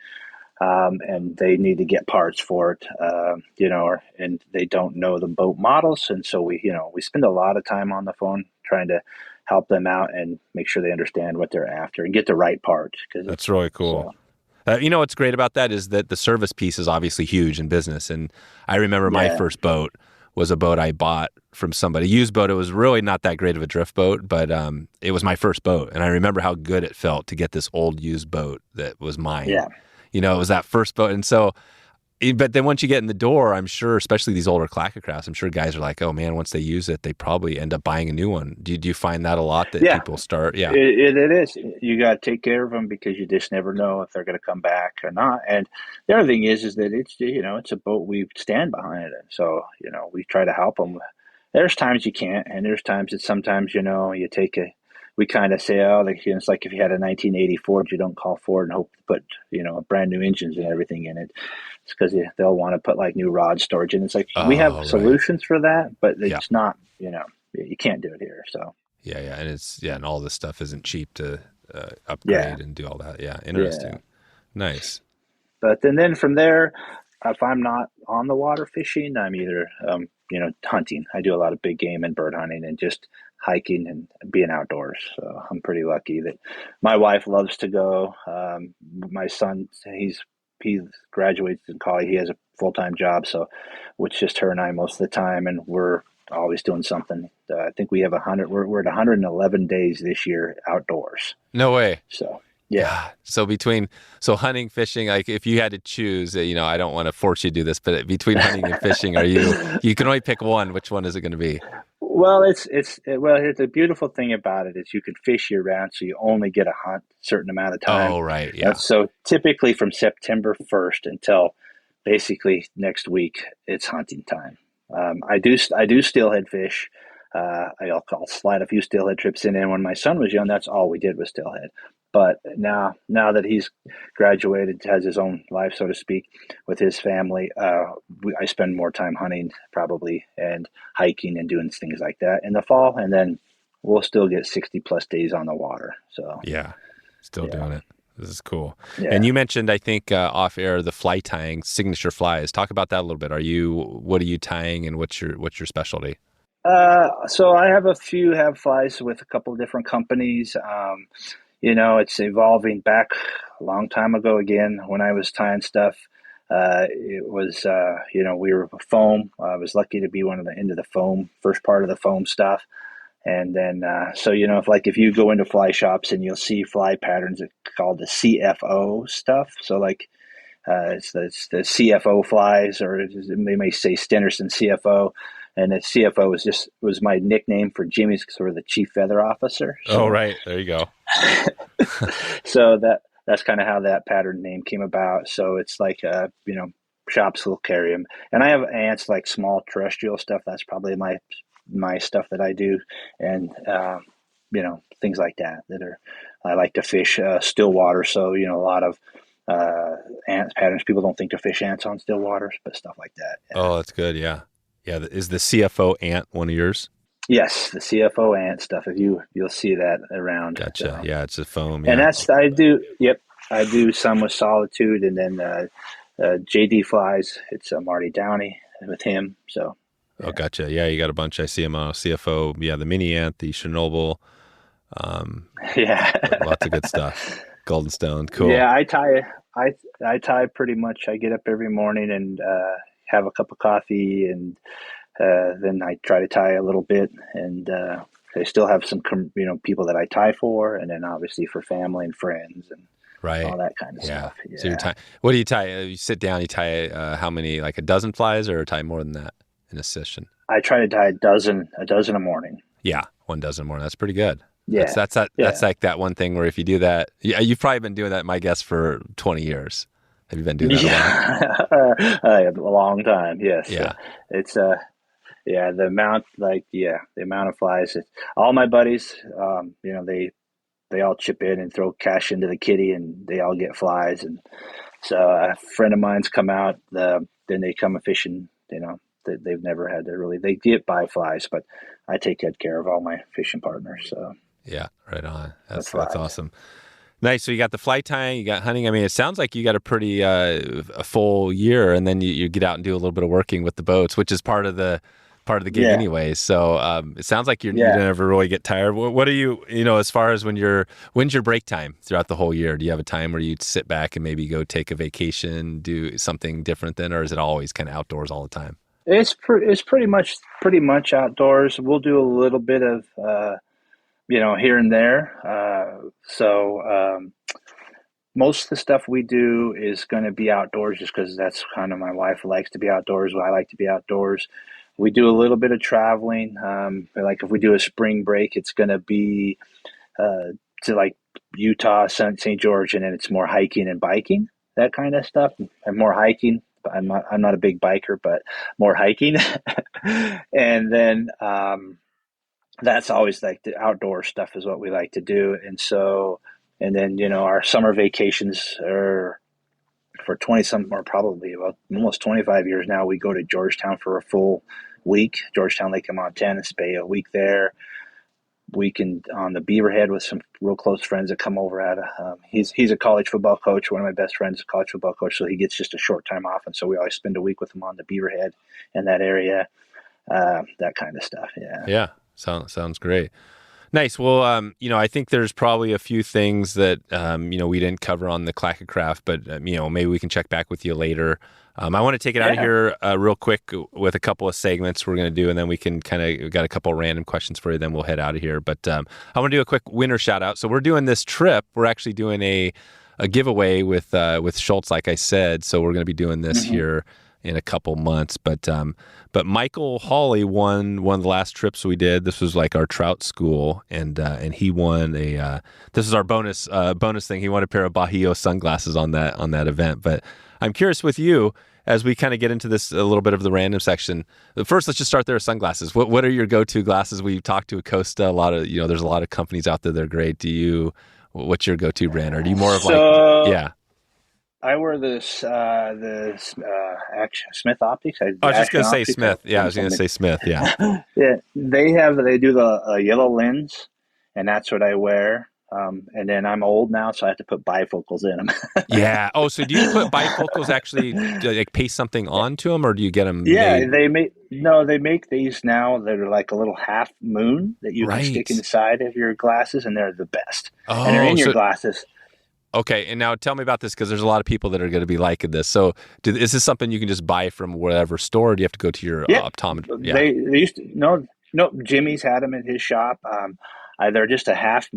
and they need to get parts for it, and they don't know the boat models, and so we spend a lot of time on the phone trying to help them out and make sure they understand what they're after and get the right part. That's really cool. What's great about that is that the service piece is obviously huge in business. And I remember my first boat was a boat I bought from somebody, used boat. It was really not that great of a drift boat, but it was my first boat. And I remember how good it felt to get this old used boat that was mine. Yeah. It was that first boat. And so, but then once you get in the door, I'm sure, especially these older Clackercrafts, I'm sure guys are like, oh man, once they use it, they probably end up buying a new one. Do you find that a lot that people start? Yeah, it is. You got to take care of them because you just never know if they're going to come back or not. And the other thing is that it's a boat we stand behind it. So, we try to help them. There's times you can't, and there's times that sometimes, you take we kind of say, it's like if you had a 1980 Ford, you don't call Ford and hope to put, brand new engines and everything in it. It's because they'll want to put like new rod storage in. It's like we have solutions for that, but it's not, you can't do it here. So yeah, and and all this stuff isn't cheap to upgrade and do all that. Yeah, interesting, nice. But then from there, if I'm not on the water fishing, I'm either hunting. I do a lot of big game and bird hunting and just hiking and being outdoors. So I'm pretty lucky that my wife loves to go. My son, he graduates in college. He has a full-time job, so it's just her and I most of the time, and we're always doing something. I think we have 100. We're at 111 days this year outdoors. No way. So yeah. So hunting, fishing, like if you had to choose, I don't want to force you to do this, but between hunting and fishing, you can only pick one. Which one is it going to be? Well, here's the beautiful thing about it is you can fish year round, so you only get a hunt a certain amount of time. Oh, right, yeah. So typically from September 1st until basically next week it's hunting time. I do steelhead fish. I'll slide a few steelhead trips in. And when my son was young, that's all we did was steelhead. But now that he's graduated, has his own life, so to speak, with his family, I spend more time hunting probably and hiking and doing things like that in the fall. And then we'll still get 60 plus days on the water. So yeah, still doing it. This is cool. Yeah. And you mentioned, I think, off air, the fly tying, signature flies. Talk about that a little bit. What are you tying, and what's your specialty? So I have have flies with a couple of different companies. It's evolving back a long time ago. Again, when I was tying stuff, it was, we were foam. I was lucky to be into the foam, first part of the foam stuff. And then, if you go into fly shops and you'll see fly patterns called the CFO stuff. So it's the CFO flies, or they may say Stenersen CFO. And the CFO was my nickname for Jimmy's, sort of the chief feather officer. So, oh, right. There you go. So that's kind of how that pattern name came about. So it's like, shops will carry them. And I have ants, like small terrestrial stuff. That's probably my stuff that I do. And, things like that I like to fish still water. So, a lot of ant patterns. People don't think to fish ants on still waters, but stuff like that. Yeah. Oh, that's good. Yeah. Yeah. Is the CFO ant one of yours? Yes, the CFO ant stuff. You'll see that around. Gotcha. Yeah, it's a foam. Yeah. And I do. Yep, I do some with Solitude, and then JD flies. It's Marty Downey with him. So. Yeah. Oh, gotcha. Yeah, you got a bunch. I see them on CFO. Yeah, the mini ant, the Chernobyl. Lots of good stuff. Golden Stone. Cool. Yeah, I tie pretty much. I get up every morning and have a cup of coffee, and then I try to tie a little bit, and I still have some people that I tie for, and then obviously for family and friends and all that kind of stuff. Yeah. So what do you tie? You sit down, you tie how many, like a dozen flies, or tie more than that in a session? I try to tie a dozen a morning. Yeah, 1 dozen a morning. That's pretty good. Yeah. That's like that one thing where if you do that, you've probably been doing that, my guess, for 20 years. Have you been doing that a long time? Yes. Yeah. It's the amount, the amount of flies. All my buddies, they all chip in and throw cash into the kitty, and they all get flies. And so a friend of mine's come out, then they come fishing. They've never had to they get by flies, but I take good care of all my fishing partners. So yeah, right on. That's awesome. Nice. So you got the fly tying, you got hunting. I mean, it sounds like you got a pretty a full year, and then you get out and do a little bit of working with the boats, which is part of the gig anyway. So it sounds like you never really get tired. What do you as far as when's your break time throughout the whole year? Do you have a time where you sit back and maybe go take a vacation, do something different then, or is it always kind of outdoors all the time? It's pretty much outdoors. We'll do a little bit of here and there. Most of the stuff we do is going to be outdoors, just because that's kind of my wife likes to be outdoors. I like to be outdoors. We do a little bit of traveling. Like if we do a spring break, it's going to be to like Utah, St. George, and then it's more hiking and biking, that kind of stuff, and more hiking. I'm not a big biker, but more hiking. And then that's always like the outdoor stuff is what we like to do. And then our summer vacations are for 20 or probably about almost 25 years now. We go to Georgetown for a full week, Georgetown, Lake of Montana, spend a week there. Weekend on the Beaverhead with some real close friends that come over he's a college football coach. One of my best friends is a college football coach, so he gets just a short time off, and so we always spend a week with him on the Beaverhead in that area, that kind of stuff. Yeah. Sounds great. Nice. Well, I think there's probably a few things that we didn't cover on the ClackaCraft, but maybe we can check back with you later. I want to take it out of here real quick with a couple of segments we're going to do, and then we can we've got a couple of random questions for you, then we'll head out of here. But I want to do a quick winner shout out. So we're doing this trip. We're actually doing a giveaway with Schultz, like I said. So we're going to be doing this here in a couple months. But Michael Hawley won one of the last trips we did. This was like our trout school, and he won this is our bonus thing. He won a pair of Bajío sunglasses on that event. But I'm curious with you, as we kind of get into this a little bit of the random section. First, let's just start there with sunglasses. What are your go-to glasses? We've talked to Acosta, a lot of, there's a lot of companies out there that are great. What's your go-to brand? Or do you more of yeah? I wear Smith Optics. I was just going to say Smith. Yeah, I was going to say Smith. Yeah. Yeah, they do the yellow lens, and that's what I wear. And then I'm old now, so I have to put bifocals in them. Yeah. Oh, so do you put bifocals actually, like paste something onto them, or do you get them? Yeah, they make these now that are like a little half moon that you can stick inside of your glasses, and they're the best. Oh, and they're in your glasses. Okay, and now tell me about this, because there's a lot of people that are going to be liking this. So, is this something you can just buy from whatever store, or do you have to go to your optometrist? Yeah. They used to no. Jimmy's had them at his shop. They're just a half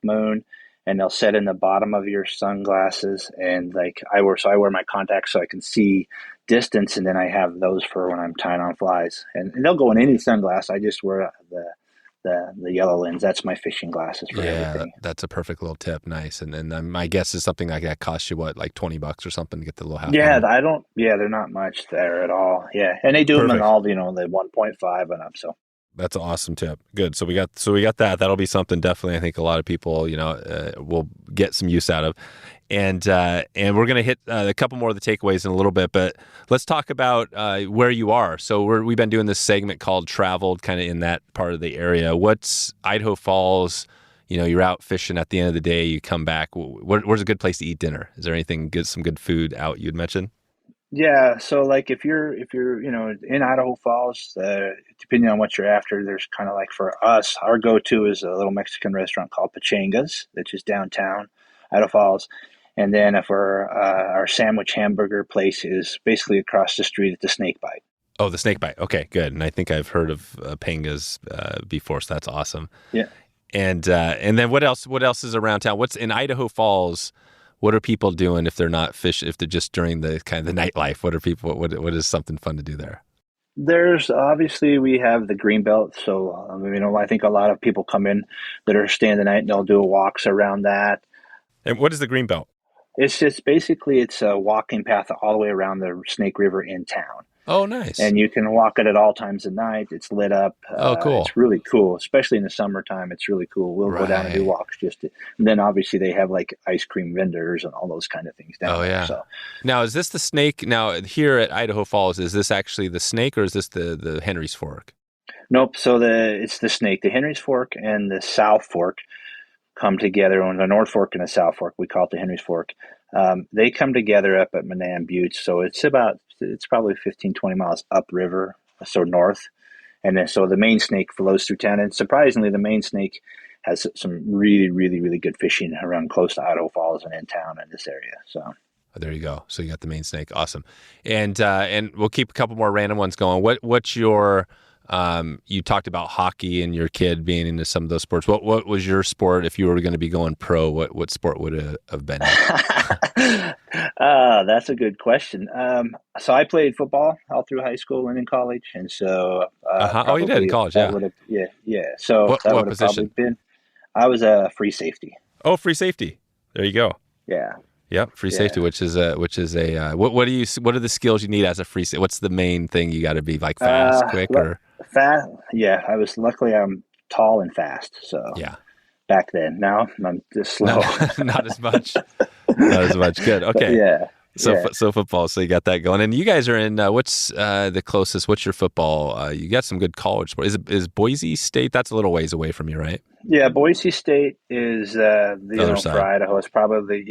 moon, and they'll set in the bottom of your sunglasses. And I wear my contacts so I can see distance, and then I have those for when I'm tying on flies. And they'll go in any sunglass. I just wear the yellow lens. That's my fishing glasses for everything. That's a perfect little tip. Nice. And then my guess is something like that costs you like $20 or something to get the little half. Yeah, they're not much there at all. Yeah, and they do them in all the 1.5 and up. So. That's an awesome tip. Good. So we got that. That'll be something definitely I think a lot of people, will get some use out of. And we're going to hit a couple more of the takeaways in a little bit, but let's talk about where you are. So we've been doing this segment called Traveled, kind of in that part of the area. What's Idaho Falls? You're out fishing at the end of the day, you come back. Where's a good place to eat dinner? Is there anything good, some good food out you'd mention? Yeah, so if you're in Idaho Falls, depending on what you're after, there's kind of for us, our go-to is a little Mexican restaurant called Pachanga's, that's just downtown Idaho Falls, and then if our sandwich hamburger place is basically across the street at the Snake Bite. Oh, the Snake Bite. Okay, good. And I think I've heard of Panga's before, so that's awesome. Yeah. And then what else is around town? What's in Idaho Falls? What are people doing if they're not if they're just during the kind of the nightlife? What is something fun to do there? There's obviously, we have the Greenbelt. So, I think a lot of people come in that are staying the night and they'll do walks around that. And what is the Greenbelt? It's just basically it's a walking path all the way around the Snake River in town. Oh, nice. And you can walk it at all times of night. It's lit up. Oh, cool. It's really cool, especially in the summertime. It's really cool. We'll go down and do walks and then obviously they have ice cream vendors and all those kind of things down there. So. Now, is this the Snake? Now, here at Idaho Falls, is this actually the Snake or is this the Henry's Fork? Nope. So it's the Snake. The Henry's Fork and the South Fork come together. On the North Fork and the South Fork, we call it the Henry's Fork. They come together up at Manan Buttes. So it's probably 15, 20 miles upriver, so north. And then so the main Snake flows through town. And surprisingly, the main Snake has some really, really, really good fishing around close to Idaho Falls and in town in this area. So there you go. So you got the main Snake. Awesome. And we'll keep a couple more random ones going. What's your you talked about hockey and your kid being into some of those sports. What was your sport if you were going to be going pro? What sport would it have been? That's a good question. So I played football all through high school and in college, and so oh, you did in college, yeah. So what position? Probably been. I was a free safety. Oh, free safety. There you go. Yeah. Yep, free safety, which is a what are the skills you need as a free safety? What's the main thing you got to be fast, quick, or fast? Yeah, luckily I'm tall and fast. So yeah. Back then, now I'm just slow. Not as much. Not as much. Good. Okay. Yeah. So football. So you got that going, and you guys are in. What's the closest? What's your football? You got some good college sport. Is Boise State? That's a little ways away from you, right? Yeah, Boise State is the other side. For Idaho. It's probably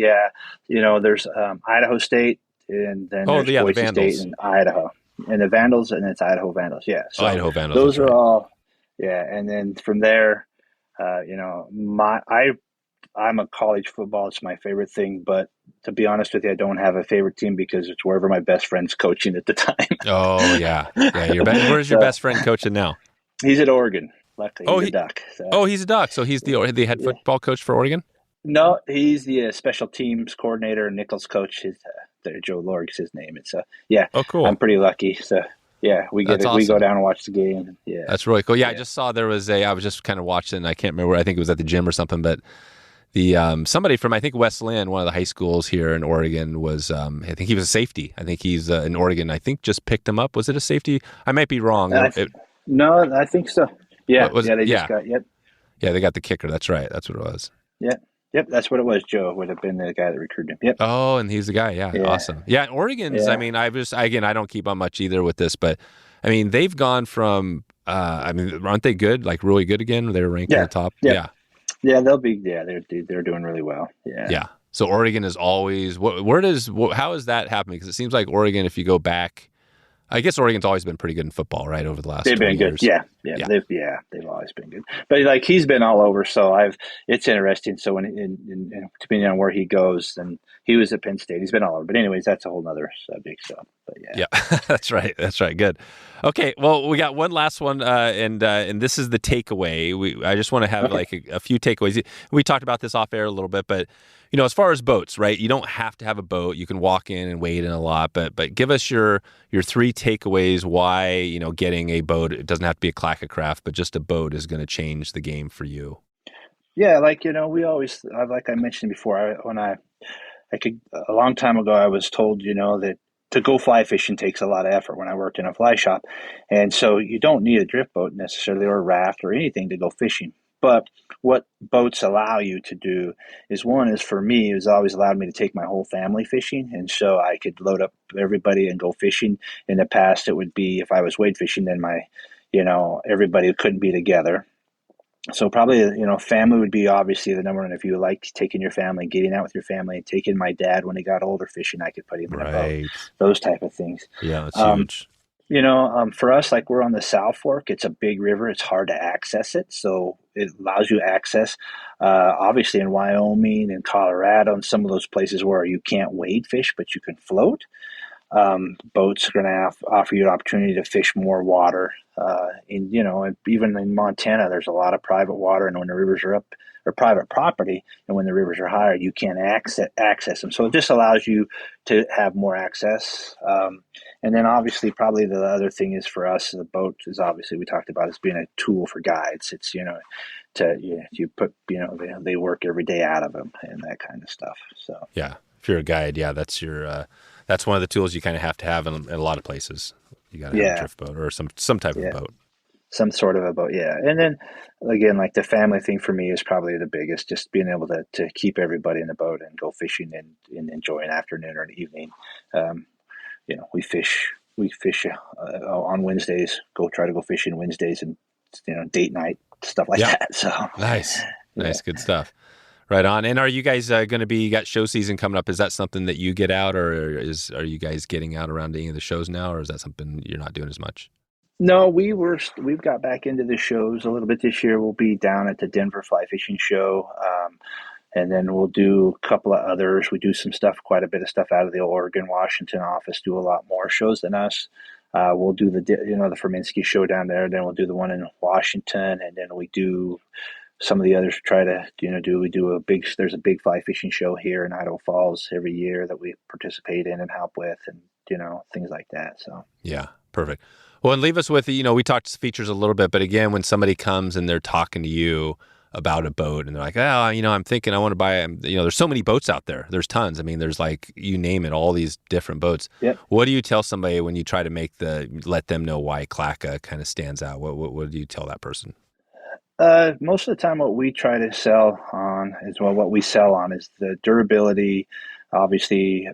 there's Idaho State, and then there's Boise the State and Idaho, and the Vandals, and it's Idaho Vandals. Yeah, so Idaho Vandals. Those are all. Yeah, and then from there, I'm a college football. It's my favorite thing, but to be honest with you, I don't have a favorite team because it's wherever my best friend's coaching at the time. Oh yeah. Where's your best friend coaching now? He's at Oregon. Luckily, he's a Duck. So. He's a Duck. So he's the head football coach for Oregon? No, he's the special teams coordinator, Nichols coach. Joe Lorg's his name. It's Oh, cool. I'm pretty lucky. So yeah, we go down and watch the game. Yeah, that's really cool. Yeah, I just saw there was I was just kind of watching. I can't remember. I think it was at the gym or something, but somebody from, I think, Westland, one of the high schools here in Oregon, was, I think he was a safety. I think he's in Oregon. I think just picked him up. Was it a safety? I might be wrong. No, I think so. Yeah, What was yeah, it? they just Yeah. got, yep, Yeah, they got the kicker. That's right. That's what it was. yep, yep, that's what it was. Joe would have been the guy that recruited him. Yep, Oh, and he's the guy. Yeah, yeah, awesome. Yeah, and Oregon's, I yeah, mean, again, I don't keep on much either with this, but I mean, they've gone from, I mean, aren't they good? Like really good again? They're ranked in yeah, the top. yep, Yeah. yeah, they'll be, yeah, they're doing really well. Yeah. Yeah. So Oregon is always, how is that happening? Because it seems like Oregon, if you go back, I guess Oregon's always been pretty good in football, right? Over the last They've 20 been good. years. Yeah, Yeah. they've always been good. But like he's been all over, so it's interesting. So depending on where he goes, and he was at Penn State, he's been all over. But anyways, that's a whole nother subject. So, but yeah, Yeah, that's right. That's right. Good. Okay. Well, we got one last one, and this is the takeaway. I just want to have okay. like a few takeaways. We talked about this off air a little bit, but as far as boats, right? You don't have to have a boat. You can walk in and wade in a lot, but give us your three takeaways why getting a boat. It doesn't have to be a ClackaCraft, but just a boat is going to change the game for you. Yeah, like we always, like I mentioned before, a long time ago, I was told, that to go fly fishing takes a lot of effort when I worked in a fly shop. And so you don't need a drift boat necessarily or a raft or anything to go fishing. But what boats allow you to do is for me, it was always allowed me to take my whole family fishing. And so I could load up everybody and go fishing. In the past, it would be if I was wade fishing, then everybody couldn't be together. So probably, family would be obviously the number one. If you like taking your family, getting out with your family, taking my dad when he got older fishing, I could put him in a boat, Right. those type of things. Yeah, that's Um, huge. for us, like we're on the South Fork, it's a big river. It's hard to access it. So it allows you access, obviously in Wyoming and Colorado and some of those places where you can't wade fish, but you can float. Boats are going to offer you an opportunity to fish more water. And even in Montana, there's a lot of private water, and when the rivers are up, or private property, and when the rivers are higher, you can't access them. So it just allows you to have more access. And then obviously, probably the other thing is for us, the boat is obviously we talked about as being a tool for guides. It's you put they work every day out of them and that kind of stuff. So Yeah, if you're a guide, yeah, that's that's one of the tools you kind of have to have in a lot of places. You got to have a drift boat or some type of boat. Some sort of a boat, yeah. And then again, like the family thing for me is probably the biggest, just being able to keep everybody in the boat and go fishing and enjoy an afternoon or an evening. We fish on Wednesdays, try to go fishing Wednesdays and date night, stuff like that. So nice, yeah. Good stuff. Right on. And are you guys going to be, got show season coming up? Is that something that you get out, or are you guys getting out around any of the shows now, or is that something you're not doing as much? No, we've got back into the shows a little bit this year. We'll be down at the Denver Fly Fishing Show, and then we'll do a couple of others. We do quite a bit of stuff out of the Oregon, Washington office. Do a lot more shows than us. We'll do the Ferminsky show down there. Then we'll do the one in Washington, and then we do some of the others. Try to there's a big fly fishing show here in Idaho Falls every year that we participate in and help with, and things like that. So yeah, perfect. Well, and leave us with, we talked features a little bit, but again, when somebody comes and they're talking to you about a boat and they're like, I'm thinking I want to buy, there's so many boats out there. There's tons. I mean, there's like, you name it, all these different boats. Yep. What do you tell somebody when you try to let them know why Clacka kind of stands out? What do you tell that person? Most of the time, what we try to sell on what we sell on is the durability, obviously,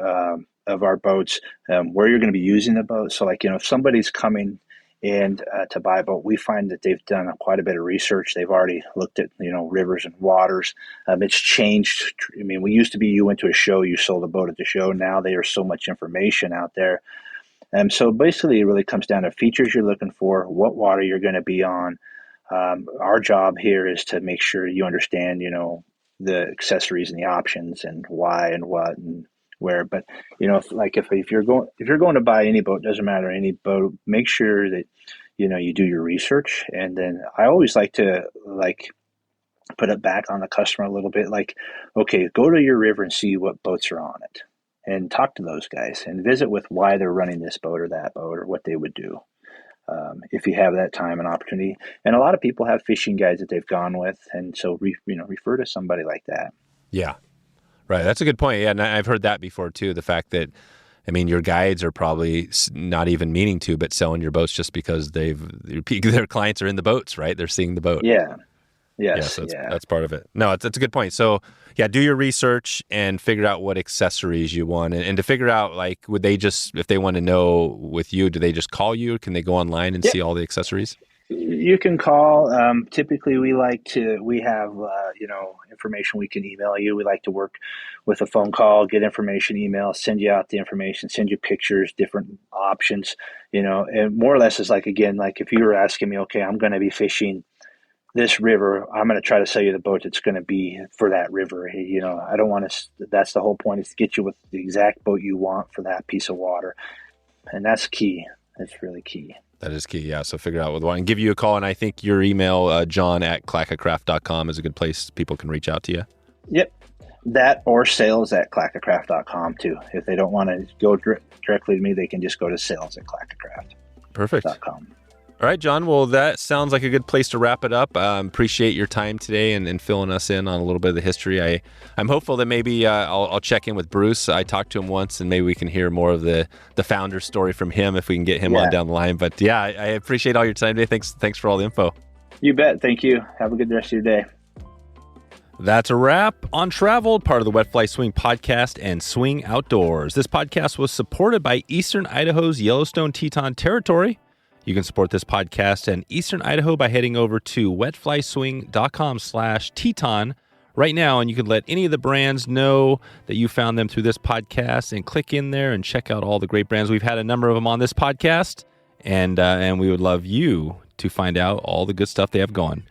of our boats, where you're going to be using the boat. So like, if somebody's coming in to buy a boat, we find that they've done quite a bit of research. They've already looked at, rivers and waters. It's changed. I mean, we used to be, you went to a show, you sold a boat at the show. Now there's so much information out there. So basically it really comes down to features you're looking for, what water you're going to be on. Our job here is to make sure you understand, the accessories and the options and why and what and where. But if you're going to buy any boat, doesn't matter any boat, make sure that you do your research. And then I always like to put it back on the customer a little bit. Like, okay, go to your river and see what boats are on it, and talk to those guys and visit with why they're running this boat or that boat or what they would do. If you have that time and opportunity. And a lot of people have fishing guides that they've gone with, and so refer to somebody like that. Yeah. Right. That's a good point. Yeah. And I've heard that before too. The fact that, I mean, your guides are probably not even meaning to, but selling your boats just because their clients are in the boats, right? They're seeing the boat. Yeah. Yeah. Yes. So Yeah. that's part of it. No, that's a good point. So yeah, do your research and figure out what accessories you want. And to figure out, like, would they just, if they want to know with you, do they just call you? Can they go online and see all the accessories? You can call. Typically, we have, information we can email you. We like to work with a phone call, get information, email, send you out the information, send you pictures, different options, and more or less is like, again, like if you were asking me, okay, I'm going to be fishing this river, I'm going to try to sell you the boat that's going to be for that river. I don't want to, that's the whole point, is to get you with the exact boat you want for that piece of water. And that's key. That's really key. That is key, yeah. So figure out what one and give you a call. And I think your email, john@clackercraft.com, is a good place people can reach out to you. Yep. That or sales@clackercraft.com too. If they don't want to go directly to me, they can just go to sales@clackercraft.com. Perfect. All right, John. Well, that sounds like a good place to wrap it up. Appreciate your time today and filling us in on a little bit of the history. I'm hopeful that maybe I'll check in with Bruce. I talked to him once, and maybe we can hear more of the founder story from him if we can get him on down the line. But yeah, I appreciate all your time today. Thanks for all the info. You bet. Thank you. Have a good rest of your day. That's a wrap on Traveled, part of the Wet Fly Swing podcast and Swing Outdoors. This podcast was supported by Eastern Idaho's Yellowstone Teton territory. You can support this podcast and Eastern Idaho by heading over to wetflyswing.com/Teton right now, and you can let any of the brands know that you found them through this podcast and click in there and check out all the great brands. We've had a number of them on this podcast, and we would love you to find out all the good stuff they have going.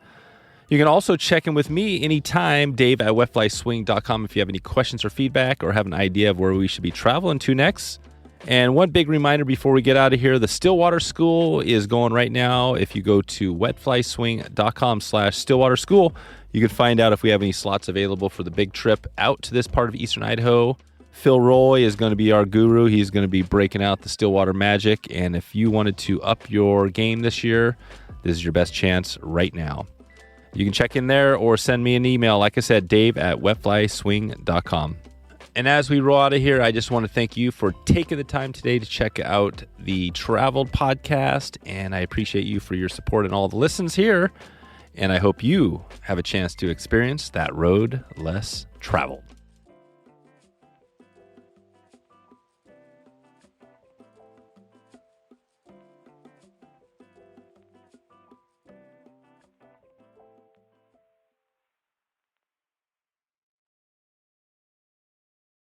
You can also check in with me anytime, Dave@wetflyswing.com, if you have any questions or feedback or have an idea of where we should be traveling to next. And one big reminder before we get out of here, the Stillwater School is going right now. If you go to wetflyswing.com/Stillwater School, you can find out if we have any slots available for the big trip out to this part of Eastern Idaho. Phil Roy is going to be our guru. He's going to be breaking out the Stillwater magic. And if you wanted to up your game this year, this is your best chance right now. You can check in there or send me an email. Like I said, Dave@wetflyswing.com. And as we roll out of here, I just want to thank you for taking the time today to check out the Traveled podcast. And I appreciate you for your support and all the listens here. And I hope you have a chance to experience that road less traveled.